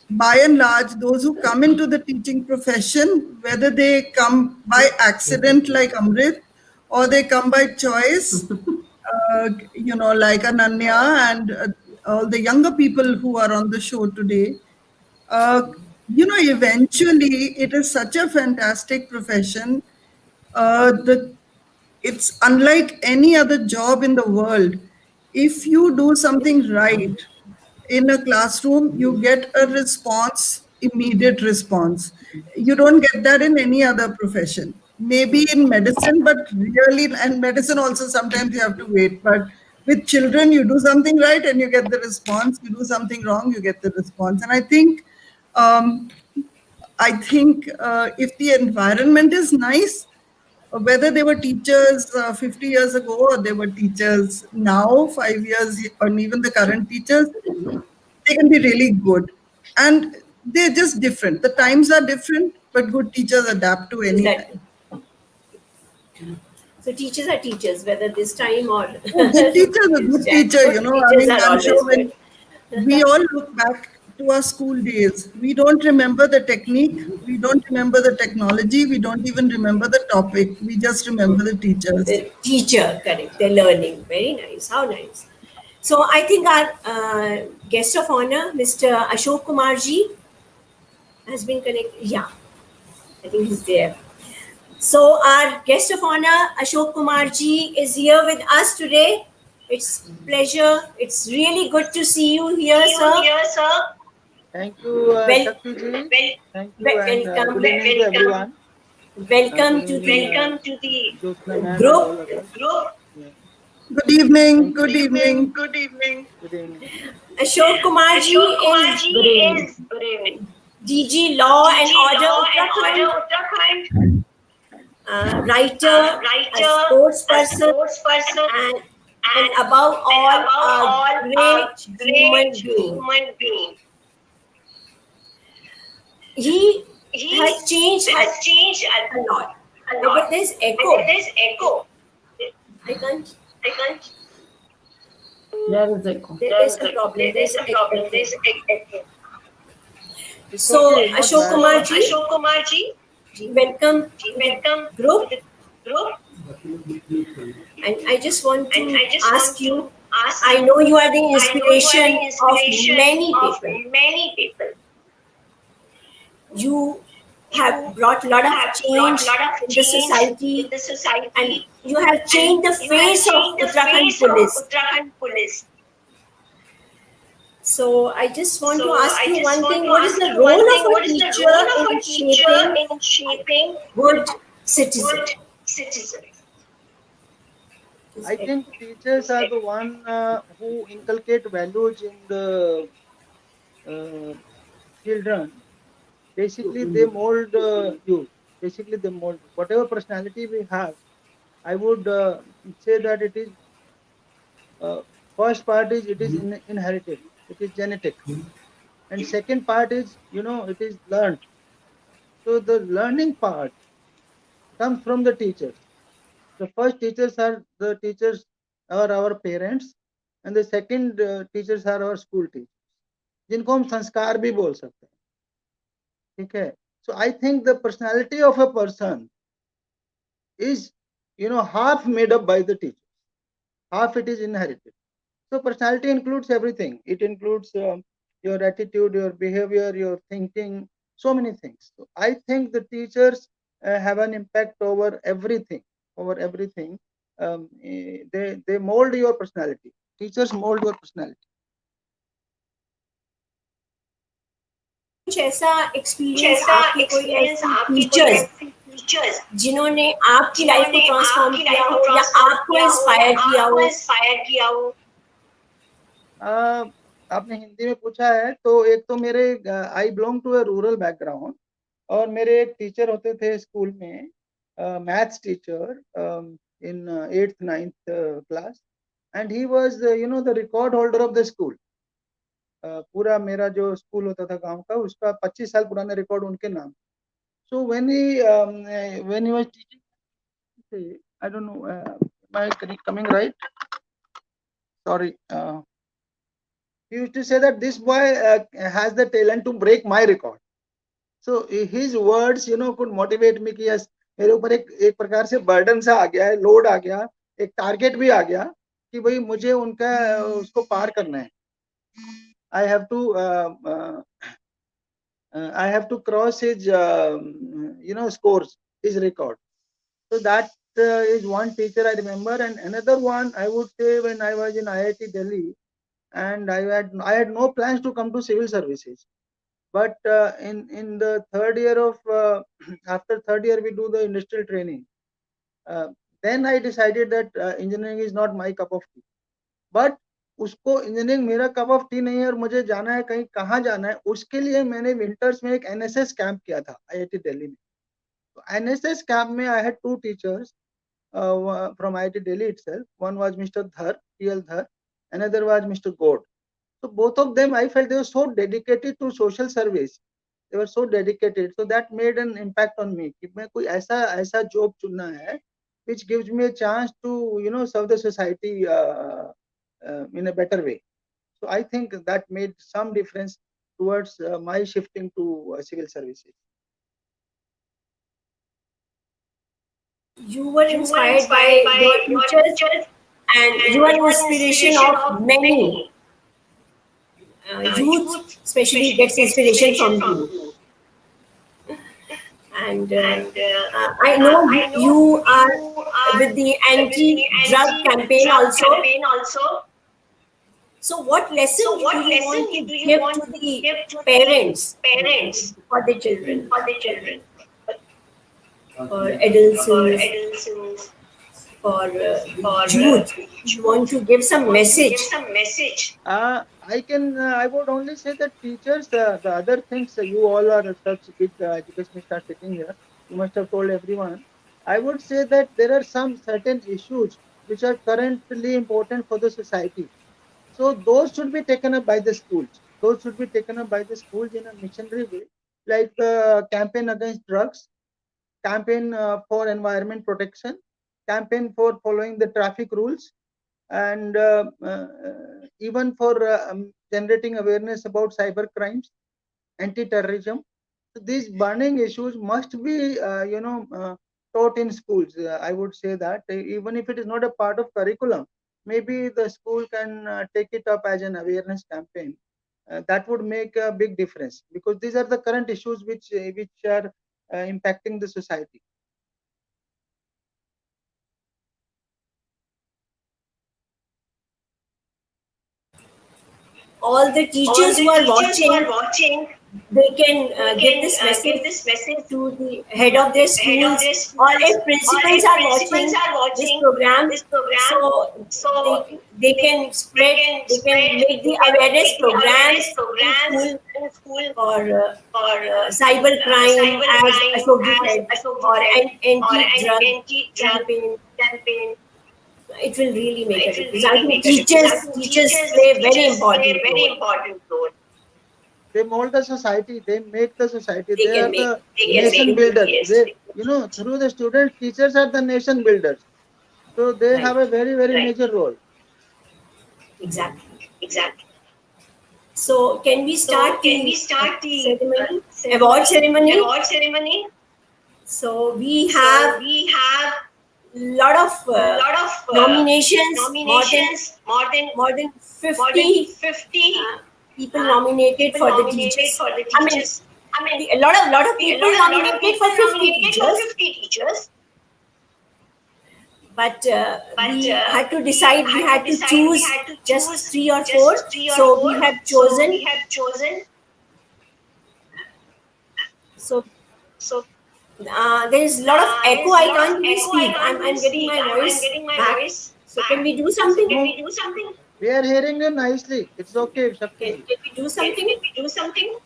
by and large, those who come into the teaching profession, whether they come by accident like Amrit or they come by choice, like Ananya and all the younger people who are on the show today, uh, eventually it is such a fantastic profession. The It's unlike any other job in the world. If you do something right in a classroom, you get a response, immediate response. You don't get that in any other profession. Maybe in medicine, but really, and medicine also sometimes you have to wait. But with children, you do something right and you get the response. You do something wrong, you get the response. And um, I think if the environment is nice, whether they were teachers 50 years ago or they were teachers now, 5 years, or even the current teachers, they can be really good. And they're just different. The times are different, but good teachers adapt to any Exactly. time. So teachers are teachers, whether this time or Oh, good teacher is a this good time. teacher, Good I teachers mean, are I'm always sure good. when we all look back to our school days, we don't remember the technique, we don't remember the technology, we don't even remember the topic. We just remember the teachers. The teacher, correct. They're learning. Very nice. How nice. So I think our guest of honor, Mr. Ashok Kumarji, has been connected. Yeah, I think he's there. So our guest of honor, Ashok Kumarji, is here with us today. It's pleasure. It's really good to see you here, sir. Thank you, Well, Shakti ji. Thank you, and welcome. good evening to everyone. Welcome Good to evening, the Jyotsna ma'am and group. all others. Yeah, Good evening. thank Good you. evening. Good evening. Ashok Kumarji is Good evening. DG Law and Order Uttarakhand, writer, a sports person, and, and above all, a great human being. He has changed a lot. But there's echo. I can't. There is echo. There is a problem. There's echo. It's So, okay, not Ashok bad. Kumarji, welcome to the group. And I just want to ask you, I know you are the inspiration of many people. You have brought a lot of change in the society and you have changed the face of Uttarakhand police. So I just want to ask you one thing. What is the role of a teacher in shaping good citizen? I think teachers are the one who inculcate values in the uh, children. Basically, they mold you. Basically, they mold you. Whatever personality we have, I would say that it is uh, first part is it is inherited. It is genetic, and second part is it is learned. So the learning part comes from the teachers. The first teachers are the teachers are our parents, and the second teachers are our school teachers, जिनको हम संस्कार भी बोल सकते हैं. ठीक है. So I think the personality of a person is half made up by the teachers, half it is inherited. So personality includes everything. It includes your attitude, your behavior, your thinking, so many things. So I think the teachers have an impact over everything, over everything. They mold your personality. Teachers mold your personality. कुछ ऐसा experience आपके, कोई ऐसी teachers जिन्होंने आपकी life को transform किया हो या आपको इंस्पायर किया हो? आपने हिंदी में पूछा है, तो एक तो मेरे, I belong to a rural background, और मेरे एक टीचर होते थे स्कूल में, maths teacher, in 8th 9th class, and he was the record holder of the school. पूरा मेरा जो स्कूल होता था गांव का, उसका 25 साल पुराना रिकॉर्ड उनके नाम. So when he was teaching, I don't know, am I coming right? Sorry. He used to say that this boy has the talent to break my record. So his words, could motivate me कि yes, मेरे ऊपर एक प्रकार से burden सा आ गया है, load आ गया, एक टारगेट भी आ गया कि भाई मुझे उनका उसको पार करना है. I have to I have to cross his scores, his record. So that is one teacher I remember. And another one, I would say, when I was in IIT Delhi, and I had no plans to come to civil services. But in the third year of after third year we do the industrial training. Then I decided that engineering is not my cup of tea. But उसको engineering मेरा cup of T नहीं है, और मुझे जाना है कहीं, कहाँ जाना है, उसके लिए मैंने विंटर्स में एक एनएसएस कैंप किया था आईआईटी दिल्ली में. तो एनएसएस कैंप में I had two teachers from IIT Delhi itself. One was Mr. Dhar, TL Dhar, another was Mr. Gord. So both of them, I felt they were so dedicated to social service. They were so dedicated. So that made an impact on me. कि मैं कोई ऐसा job चुनना है, which gives me a chance to serve the society in a better way. So I think that made some difference towards my shifting to civil services. You were inspired by your teachers, and you are an inspiration of many. Youth especially gets inspiration from you. And I know you are with the anti-drug campaign also. So what lesson do you want to give to the parents for the children, for adolescents, for youth? You want to give some message? I would only say that teachers, the other things, you all are such big educationists are sitting here. You must have told everyone. I would say that there are some certain issues which are currently important for the society. So those should be taken up by the schools. Those should be taken up by the schools in a missionary way, like the campaign against drugs, campaign for environment protection, campaign for following the traffic rules, and even for generating awareness about cyber crimes, anti-terrorism. So these burning issues must be, taught in schools. I would say that even if it is not a part of curriculum, maybe the school can take it up as an awareness campaign. That would make a big difference, because these are the current issues which are impacting the society. All the teachers who are watching, they can give this message to the head of their schools, or if principals are watching this program, so they can spread, they can make the awareness programs in school for cyber crime, as Ashok said, or anti-drug campaign. It will really make a difference. I think teachers play a very important role. They mold the society. They make the society. They They are can the make nation builders. yes. Through the students, teachers are the nation builders. So they Right. have a very, very major role. Exactly. So can we start the ceremony, award ceremony? So we have lot of nominations, more than 50 people nominated for the teachers. I mean, a lot of people nominated for 50 teachers, but we had to decide. We had to choose just three or four. So we have chosen. So there is a lot of echo. I can't really speak. I'm getting my voice back. So can we do something? No, we are hearing you nicely. It's okay, Can, Shakti. can we do something?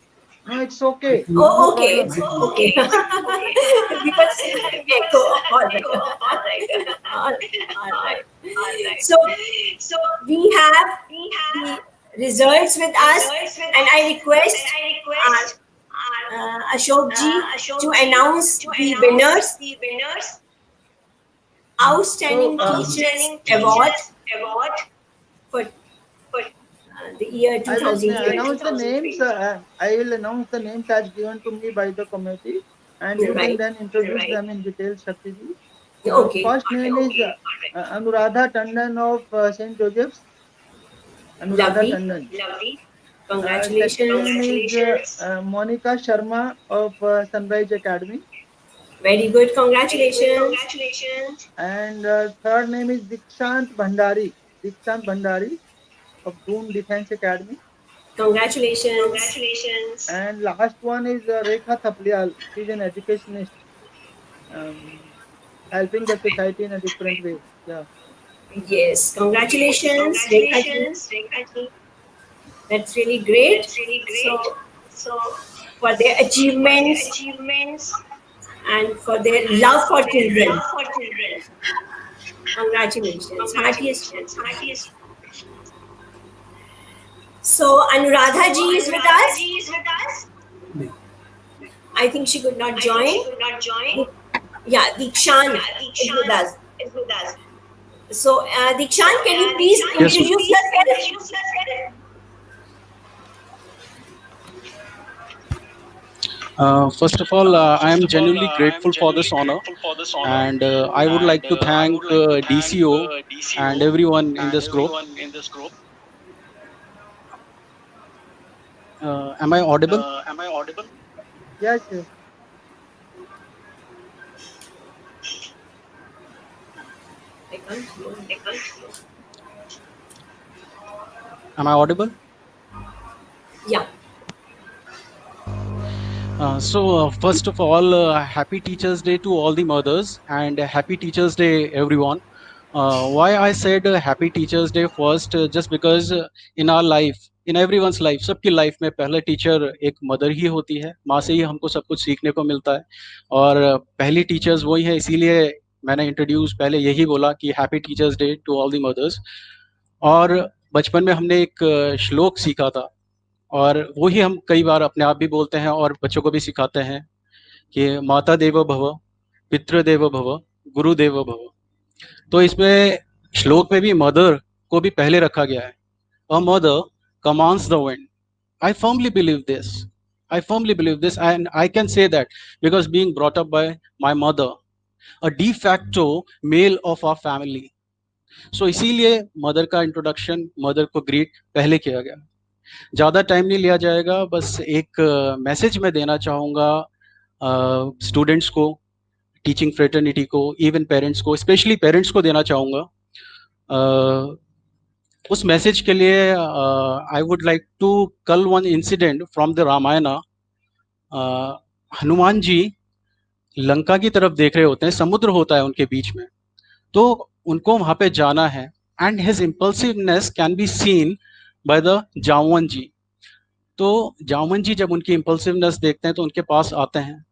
No, it's okay. No Oh, okay, problem. it's okay. Because echo. All right. All right. So we have the results with us, and I request our Ashok ji to announce the winners. So, Outstanding Teachers Award for the year I will 2020. announce the names. I will announce the names as given to me by the committee, and you can Right. then introduce them in detail, Shakti ji. Okay. First name is Anuradha Tandon of St. Joseph's. Anuradha Lovely. Tandon. Second Congratulations. name is Monica Sharma of Sunrise Academy. Very good. Congratulations. And third name is Dikshant Bhandari. Dikshant Bhandari of Doon Defense Academy. Congratulations. And last one is Rekha Thaplial. She's an educationist, um, helping the society in a different way. Yeah. Yes. Congratulations, Rekha ji. That's really great. So, for their achievements and for their love for children, congratulations. Heartiest. So, Anuradha ji is with us. I think she could not join. Yeah, Dikshant is with us. So, Dikshant, can you please Yes, ma'am. introduce yourself? First of all, I am genuinely grateful for this honor, and I would like to thank DCO and everyone in this group. Am I audible? Yes, yes. I can't hear. Am I audible? Yeah. First of all, happy Teachers' Day to all the mothers, and happy Teachers' Day, everyone. Why I said happy Teachers' Day first, just because in our life, in everyone's life, सबकी life में पहले teacher एक mother ही होती है, माँ से ही हमको सब कुछ सीखने को मिलता है, और पहली टीचर्स वही है, इसीलिए मैंने इंट्रोड्यूस पहले यही बोला कि happy teachers day to all the mothers. और बचपन में हमने एक श्लोक सीखा था, और वही हम कई बार अपने आप भी बोलते हैं और बच्चों को भी सिखाते हैं कि माता देवो भव, पितृदेवो भव, गुरुदेवो भव। तो इसमें श्लोक में भी मदर को भी पहले रखा गया है। A mother commands the wind. I firmly believe this. And I can say that because being brought up by my mother, a de facto male of our family. So इसीलिए मदर का introduction, mother को greet पहले किया गया। ज़्यादा time नहीं लिया जाएगा, बस एक मैसेज मैं देना चाहूँगा स्टूडेंट्स को, टीचिंग फ्रेटर्निटी को, इवन पेरेंट्स को, स्पेशली पेरेंट्स को देना चाहूँगा। उस मैसेज के लिए I would like to call one incident from the Ramayana. Hanuman ji Lanka की तरफ देख रहे होते हैं, समुद्र होता है उनके बीच में, तो उनको वहाँ पे जाना है, and his impulsiveness can be seen by the Jambavan ji. तो जामवन जी जब उनकी इम्पल्सिवनेस देखते हैं तो उनके पास आते हैं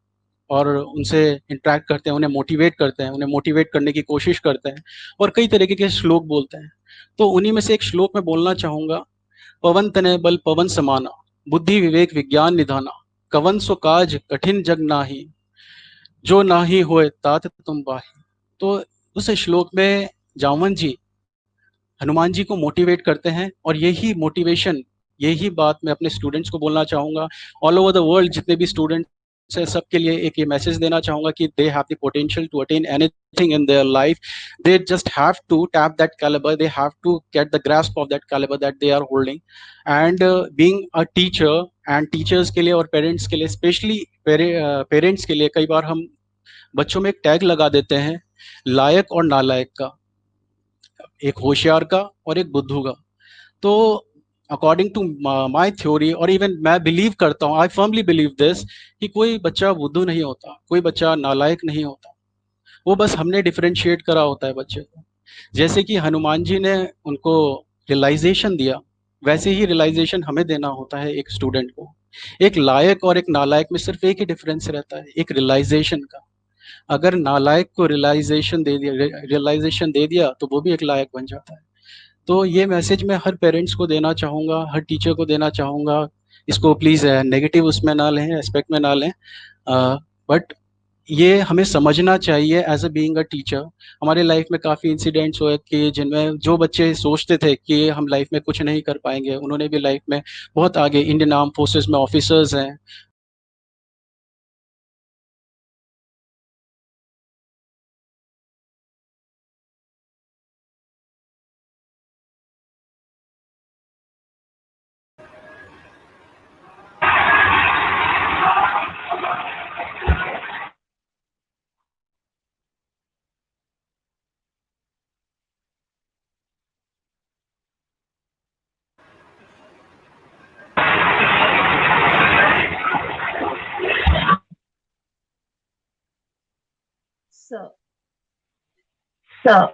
और उनसे इंटरेक्ट करते हैं, उन्हें मोटिवेट करते हैं, उन्हें मोटिवेट करने की कोशिश करते हैं, और कई तरीके के श्लोक बोलते हैं। तो उन्हीं में से एक श्लोक मैं बोलना चाहूँगा। पवन तनय बल पवन समाना, बुद्धि विवेक विज्ञान निधाना, कवन सो काज कठिन जग नाही, जो नाही होए तात तुम बाही। तो उस श्लोक में जामवन जी हनुमान जी को मोटिवेट करते हैं, और यही मोटिवेशन, यही बात मैं अपने स्टूडेंट्स को बोलना चाहूँगा। ऑल ओवर द वर्ल्ड जितने भी स्टूडेंट्स से सबके लिए एक ये मैसेज देना चाहूंगा कि they have the potential to attain anything in their life. They just have to tap that calibre, they have to get the grasp of that calibre that they are holding. And being a teacher and teachers के लिए और parents के लिए, specially parents के लिए, कई बार हम बच्चों में एक टैग लगा देते हैं लायक और नालायक का, एक होशियार का और एक बुद्धू का. तो अकॉर्डिंग टू माय थ्योरी, और इवन मैं बिलीव करता हूँ, आई फर्मली बिलीव दिस, कि कोई बच्चा बुद्धू नहीं होता, कोई बच्चा नालायक नहीं होता. वो बस हमने डिफरेंशिएट करा होता है बच्चे को. जैसे कि हनुमान जी ने उनको रियलाइजेशन दिया, वैसे ही रियलाइजेशन हमें देना होता है एक स्टूडेंट को. एक लायक और एक नालायक में सिर्फ एक ही डिफरेंस रहता है, एक रियलाइजेशन का. अगर नालायक को रियलाइजेशन दे दिया तो वो भी एक लायक बन जाता है. तो ये मैसेज मैं हर पेरेंट्स को देना चाहूँगा, हर टीचर को देना चाहूँगा. इसको प्लीज़ नेगेटिव उसमें ना लें, एस्पेक्ट में ना लें, बट ये हमें समझना चाहिए as a being a teacher. हमारे लाइफ में काफ़ी इंसिडेंट्स हुए कि जिनमें जो बच्चे सोचते थे कि हम लाइफ में कुछ नहीं कर पाएंगे, उन्होंने भी लाइफ में बहुत आगे, इंडियन आर्म फोर्सेस में ऑफिसर्स हैं. So, So,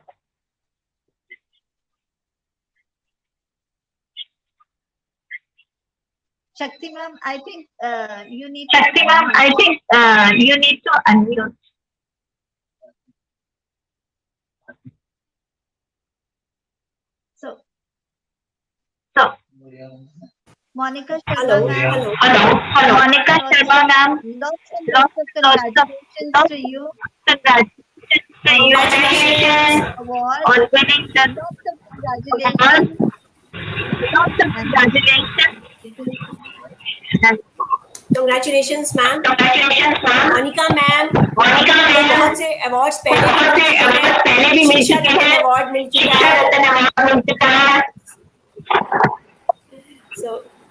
Shakti ma'am, I think you need to Shakti ma'am, unmute. I think you need to unmute. So, So, Monica Sharma Hello, ma'am, hello. hello, Monica Sharma ma'am. lots and Lots, lots of lots of congratulations to you. congratulations to you. Congratulations Award, on winning the lots of award. congratulations. Lots of And congratulations. And Congratulations, ma'am. congratulations, ma'am. Monica ma'am Monica को ma'am. बहुत से awards पहले भी बहुत मिल से चुके award हैं. पहले भी मिल शिक्षा चुके रत्न हैं. अवार्ड मिल चुका शिक्षा है. रत्न अवार्ड मिल चुका है. So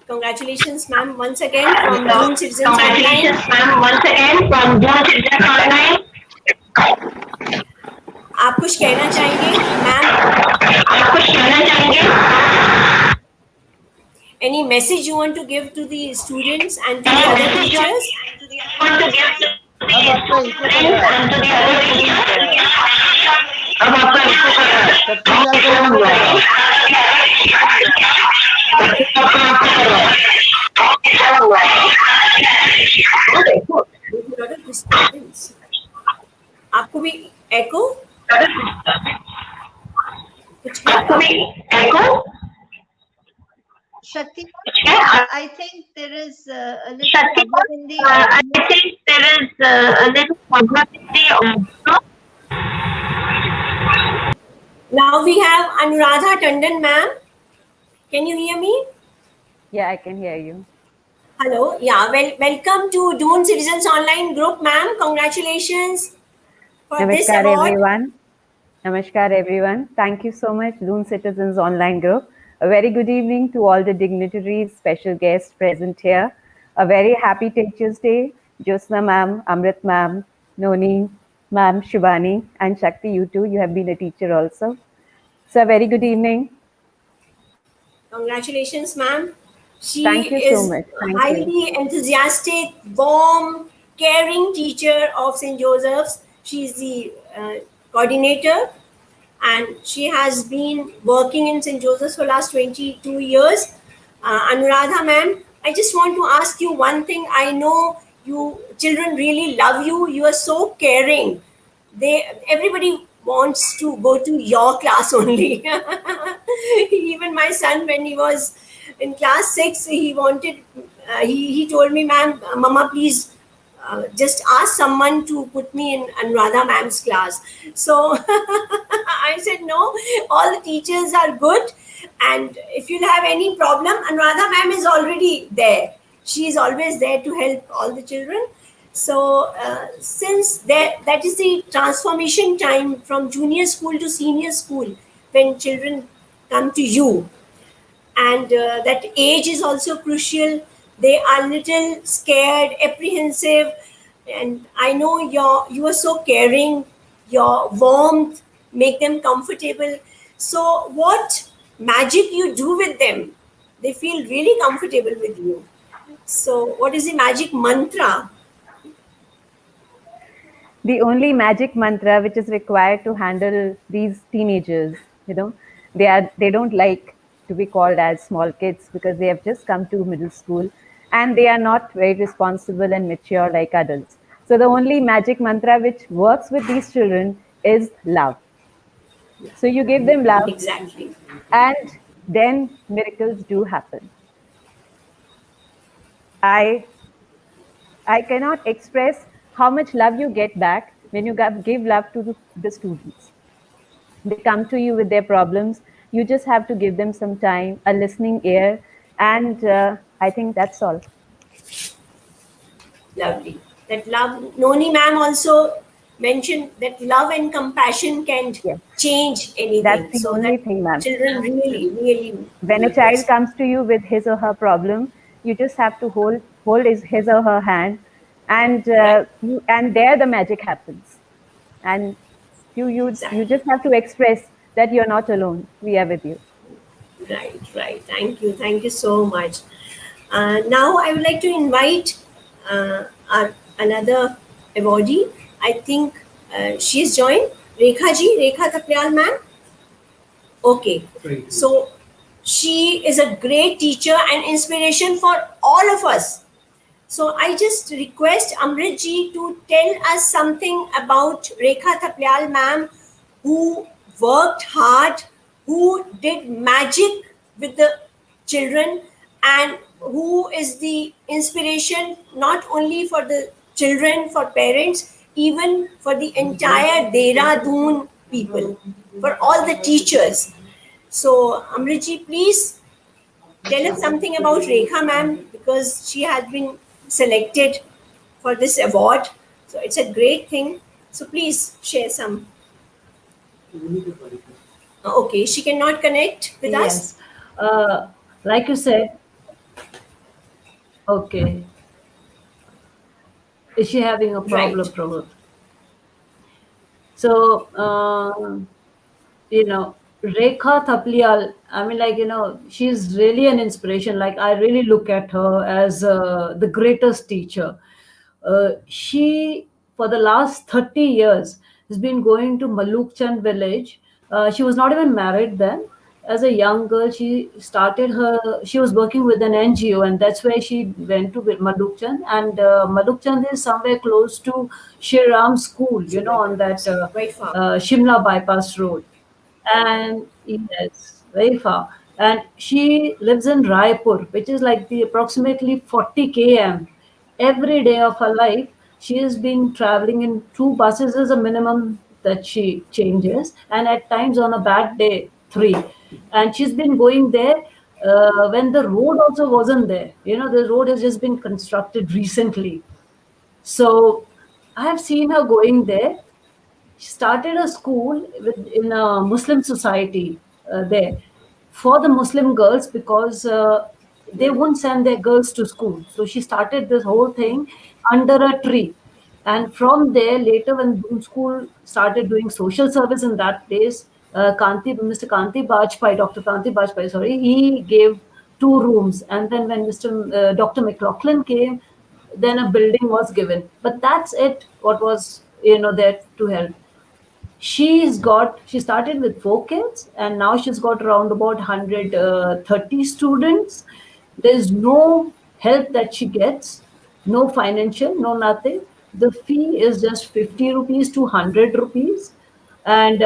congratulations, ma'am, once again from Doon Citizens Online. Congratulations, ma'am, once again from Doon Citizens Online. आप कुछ कहना चाहेंगे, मैम? आप कुछ कहना चाहेंगे? Any message you want to give to the students and to the other teachers? Want to give to अब आपका इको कर रहा है. and to the other teachers? अब आपका इको कर रहा है. शक्ति जी आपका इको कर रहा है. Lot of disturbance. आपको भी echo? कुछ है? आपको भी echo? Shakti ma'am, Yeah. I think there is a little Shakti problem in the I audio. think there is a little problem in the audio. Now we have Anuradha Tandon, ma'am. Can you hear me? Yeah, I can hear you. Hello. Yeah. Welcome to Doon Citizens Online Group, ma'am. Congratulations for this Namaskar, award. everyone. Namaskar, everyone. Thank you so much, Doon Citizens Online Group. A very good evening to all the dignitaries, special guests present here. A very happy Teachers' Day. Josna ma'am, Amrit ma'am, Noni ma'am, Shivani, and Shakti, you too. You have been a teacher also. So, a very good evening. Congratulations, ma'am. She Thank you so is much. Thank highly enthusiastic, warm, caring teacher of St. Joseph's. She is the coordinator, and she has been working in St. Joseph's for last 22 years. Anuradha, ma'am, I just want to ask you one thing. I know you children really love you. You are so caring. Everybody wants to go to your class only. Even my son, when he was in class 6, he wanted he told me, ma'am, mama, please just ask someone to put me in Anuradha ma'am's class. So I said no, all the teachers are good, and if you have any problem, Anuradha ma'am is already there. She is always there to help all the children. So since that is the transformation time from junior school to senior school, when children come to you, and that age is also crucial. They are little scared, apprehensive, and I know you are so caring. Your warmth make them comfortable. So what magic you do with them, they feel really comfortable with you. So what is the magic mantra? The only magic mantra which is required to handle these teenagers, they don't like to be called as small kids because they have just come to middle school and they are not very responsible and mature like adults. So the only magic mantra which works with these children is love. So you give them love Exactly. and then miracles do happen. I i cannot express how much love you get back when you give love to the students. They come to you with their problems. You just have to give them some time, a listening ear, and I think that's all. Lovely. That love, Noni ma'am also mentioned that love and compassion can Yes, change that's anything. the So only that thing, ma'am. children really, really When a need child this. comes to you with his or her problem, you just have to hold his or her hand, and Right. there the magic happens. And you Exactly. just have to express that you're not alone. We are with you. Right, right. Thank you. Thank you so much. Now I would like to invite another awardee. I think she has joined. Rekha ji, Rekha Taprial ma'am. Okay. So she is a great teacher and inspiration for all of us. So I just request Amrit ji to tell us something about Rekha Thaplyal ma'am, who worked hard, who did magic with the children, and who is the inspiration not only for the children, for parents, even for the entire Dehradun people, for all the teachers. So Amrit ji, please tell us something about Rekha ma'am, because she has been selected for this award. So it's a great thing. So please share some. Okay, she cannot connect with us. Yes. Like you said, okay. Is she having a problem, Right. Prabodh? So, Rekha Thapliyal, I mean, like, she's really an inspiration. Like, I really look at her as the greatest teacher. She, for the last 30 years, has been going to Malukchand village. She was not even married then. As a young girl, she was working with an NGO, and that's where she went to Malukchand. And Malukchand is somewhere close to Shriram School, on that Right far. Shimla bypass road. And yes, very far. And she lives in Raipur, which is like the approximately 40 km. Every day of her life, she has been traveling in two buses as a minimum that she changes, and at times on a bad day, three. And she's been going there when the road also wasn't there. The road has just been constructed recently. So I have seen her going there. She started a school in a Muslim society there for the Muslim girls because they wouldn't send their girls to school. So she started this whole thing under a tree. And from there, later when Doon School started doing social service in that place, Mr. Kanti Bajpai, Dr. Kanti Bajpai, sorry, he gave two rooms. And then when Dr. McLaughlin came, then a building was given. But that's it, what was, there to help. She started with 4 kids and now she's got around about 130 students. There's no help that she gets, no financial, no nothing. The fee is just 50 rupees to 100 rupees. And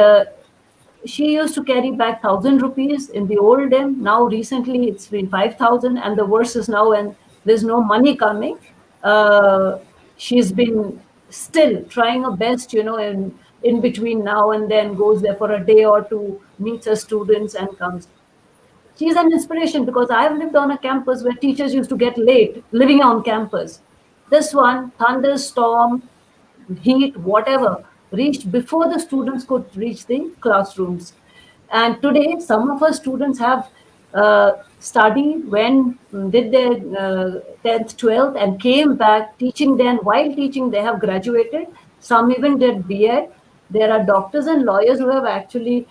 she used to carry back 1,000 rupees in the old days. Now recently it's been 5,000, and the worst is now when there's no money coming. Uh, she's been still trying her best, in between now and then, goes there for a day or two, meets her students, and comes. She's an inspiration because I've lived on a campus where teachers used to get late living on campus. This one, thunderstorm, heat, whatever, reached before the students could reach the classrooms. And today, some of our students have studied when did their 10th, 12th, and came back teaching. Then, while teaching, they have graduated. Some even did B.Ed. There are doctors and lawyers who have actually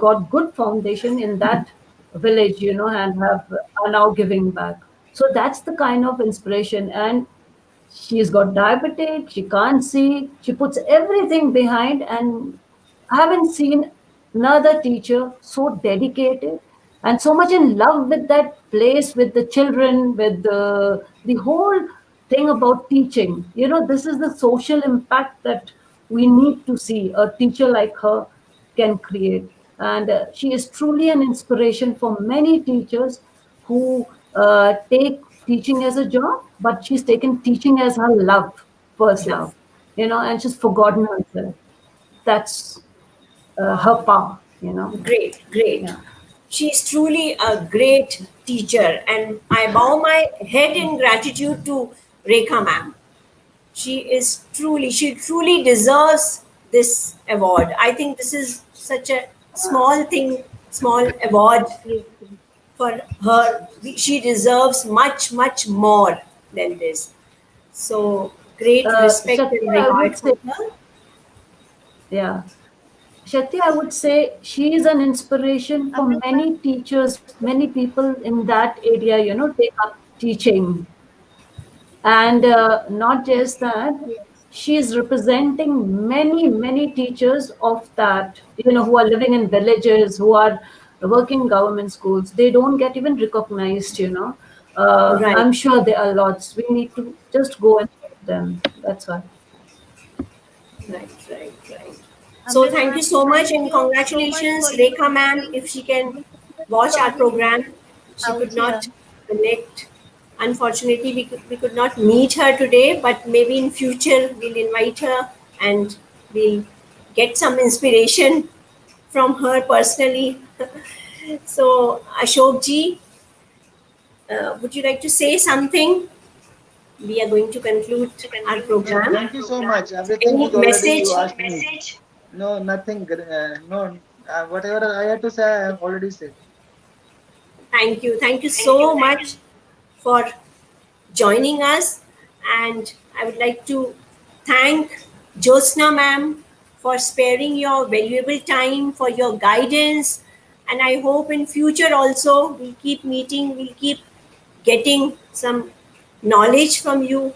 got good foundation in that village, and are now giving back. So that's the kind of inspiration. And she's got diabetic, she can't see, she puts everything behind. And I haven't seen another teacher so dedicated and so much in love with that place, with the children, with the whole thing about teaching. This is the social impact that we need to see a teacher like her can create. And she is truly an inspiration for many teachers who take teaching as a job, but she's taken teaching as her love, first love, and she's forgotten herself. That's her power. Great, great. Yeah. She's truly a great teacher, and I bow my head in gratitude to Rekha ma'am. She truly deserves this award. I think this is such a small thing, small award for her. She deserves much, much more than this. So great respect Shakti, and I regard would for say, her. yeah. Shakti, I would say she is an inspiration for Amrit ma'am? many teachers, many people in that area, take up teaching. And not just that, Yes. she is representing many, many teachers of that, who are living in villages, who are working in government schools. They don't get even recognized. Right. I'm sure there are lots. We need to just go and help them. That's why. Right, right, right. So Amrit thank you ma'am, so much thank and you so much for, congratulations, Rekha ma'am. being If she can watch our strongly program, she out could here. not connect. Unfortunately, we could not meet her today, but maybe in future we'll invite her and we'll get some inspiration from her personally. So Ashok ji, would you like to say something? We are going to conclude our No, program. thank you so much. Everything Any is already message? you asked me. No, nothing. No, whatever I had to say, I have already said. Thank you. Thank you so much for joining us. And I would like to thank Josna ma'am for sparing your valuable time, for your guidance. And I hope in future also we'll keep meeting, we'll keep getting some knowledge from you.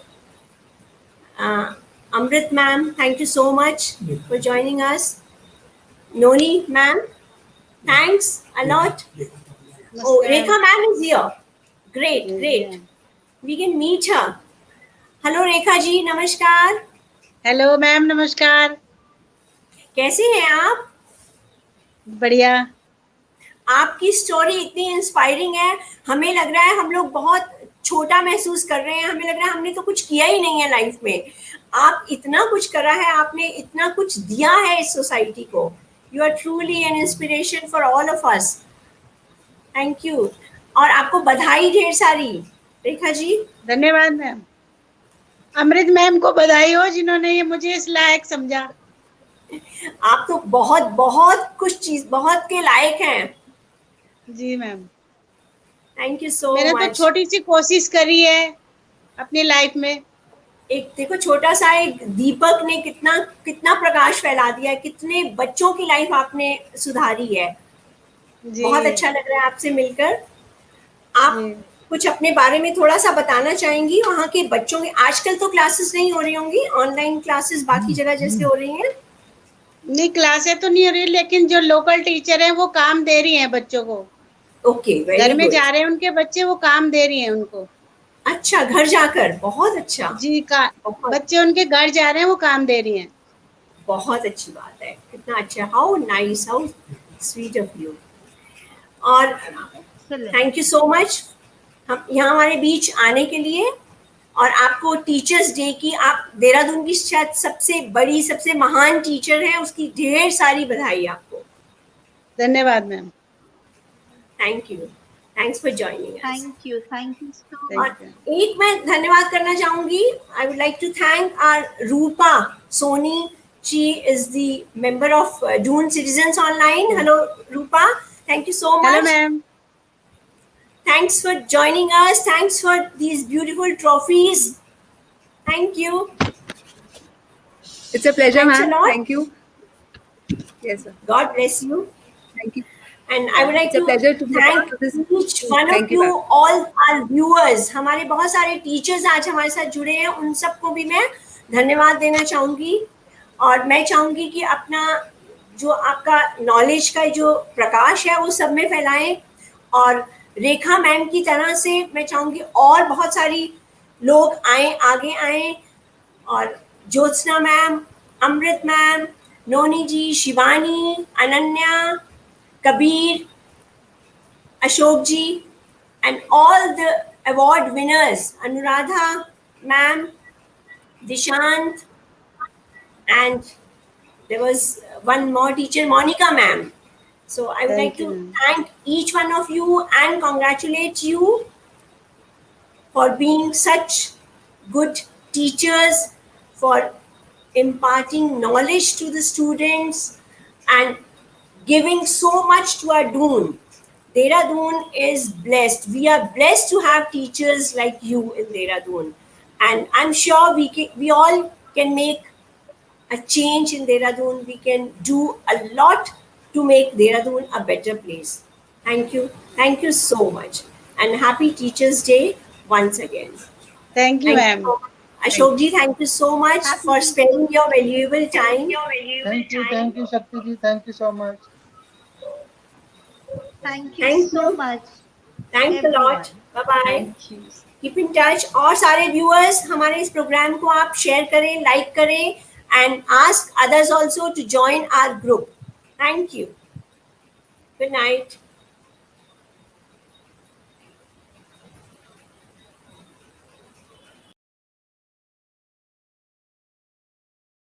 Uh, Amrit ma'am, thank you so much for joining us. Noni ma'am, thanks a lot. Oh, Namaskar. Rekha ma'am is here. Great, Yes, great. ma'am. We can meet her. Hello Rekha ji नमस्कार. Hello ma'am नमस्कार. कैसे हैं आप? बढ़िया. आपकी story इतनी inspiring है. हमें लग रहा है हम लोग बहुत छोटा महसूस कर रहे हैं. हमें लग रहा है हमने तो कुछ किया ही नहीं है लाइफ में. आप इतना कुछ करा है, आपने इतना कुछ दिया है इस सोसाइटी को. You are truly an inspiration for all of us. Thank you. और आपको बधाई ढेर सारी रेखा जी. धन्यवाद मैम. अमृत मैम को बधाई हो जिन्होंने ये मुझे इस लायक समझा. आप तो बहुत बहुत कुछ चीज बहुत के लायक हैं. जी मैम. थैंक यू सो मैंने तो मच. छोटी सी कोशिश करी है अपनी लाइफ में. एक देखो छोटा सा एक दीपक ने कितना कितना प्रकाश फैला दिया है. कितने बच्चों की लाइफ आपने सुधारी है. जी. बहुत अच्छा लग रहा है आपसे मिलकर. आप जी. कुछ अपने बारे में थोड़ा सा बताना चाहेंगी? वहाँ के बच्चों के आजकल तो क्लासेस नहीं हो रही होंगी, ऑनलाइन क्लासेस बाकी जगह जैसे हो रही हैं. नहीं क्लासें तो नहीं हो रही, लेकिन जो लोकल टीचर हैं वो काम दे रही हैं बच्चों को. ओके, घर वेरी में गुड. जा रहे हैं उनके बच्चे, वो काम दे रही हैं उनको. अच्छा, घर जाकर. बहुत अच्छा. जी. बहुत बच्चे उनके घर जा रहे हैं, वो काम दे रही हैं. बहुत अच्छी बात है. कितना अच्छा. How nice, how sweet of you. और Excellent. Thank you so much हम यहाँ हमारे बीच आने के लिए. और आपको टीचर्स डे की, आप देहरादून की शायद सबसे बड़ी सबसे महान टीचर हैं, उसकी ढेर सारी बधाई आपको. धन्यवाद ma'am. Thank you. Thanks for joining us. Thank you so और much. एक मैं धन्यवाद करना चाहूंगी. I would like to thank our Rupa Soni. She is the member of Doon Citizens Online. Hello, Rupa. Thank you so Hello, much. ma'am. Thanks for joining us. Thanks for these beautiful trophies. Thank you. It's a pleasure, Thanks a ma'am. lot. Thank you. Yes, sir. God bless you. Thank you. And I would like It's a to pleasure to be a part thank of this. each one of Thank you, you, ma'am. all our viewers. हमारे बहुत सारे teachers आज हमारे साथ जुड़े हैं, उन सबको भी मैं धन्यवाद देना चाहूँगी. और मैं चाहूँगी कि अपना जो आपका नॉलेज का जो प्रकाश है वो सब में फैलाएं. और रेखा मैम की तरह से मैं चाहूँगी और बहुत सारी लोग आए, आगे आए. और Jyotsna ma'am, Amrit ma'am, Noni ji, Shivani, Ananya, Kabir, Ashok ji, and all the award winners, Anuradha ma'am, Dishant, and there was one more teacher, Monica ma'am. So I would like Thank you, to ma'am. thank each one of you and congratulate you for being such good teachers, for imparting knowledge to the students and giving so much to our Doon. Dehradun is blessed. We are blessed to have teachers like you in Dehradun. And I'm sure we all can make a change in Dehradun. We can do a lot to make Dehradun a better place. Thank you. Thank you so much. And happy Teachers' Day once again. Thank you, Thank you ma'am. so much. Ashok ji, thank you so much Happy for Teachers' sparing your valuable time. Thank you, Shakti ji. Thank you so much. Thank you Thank so you. much, Thanks a lot. everyone. Bye bye. Thank you. Keep in touch. और सारे viewers हमारे इस programme को आप share करें, like करें and ask others also to join our group. Thank you. Good night.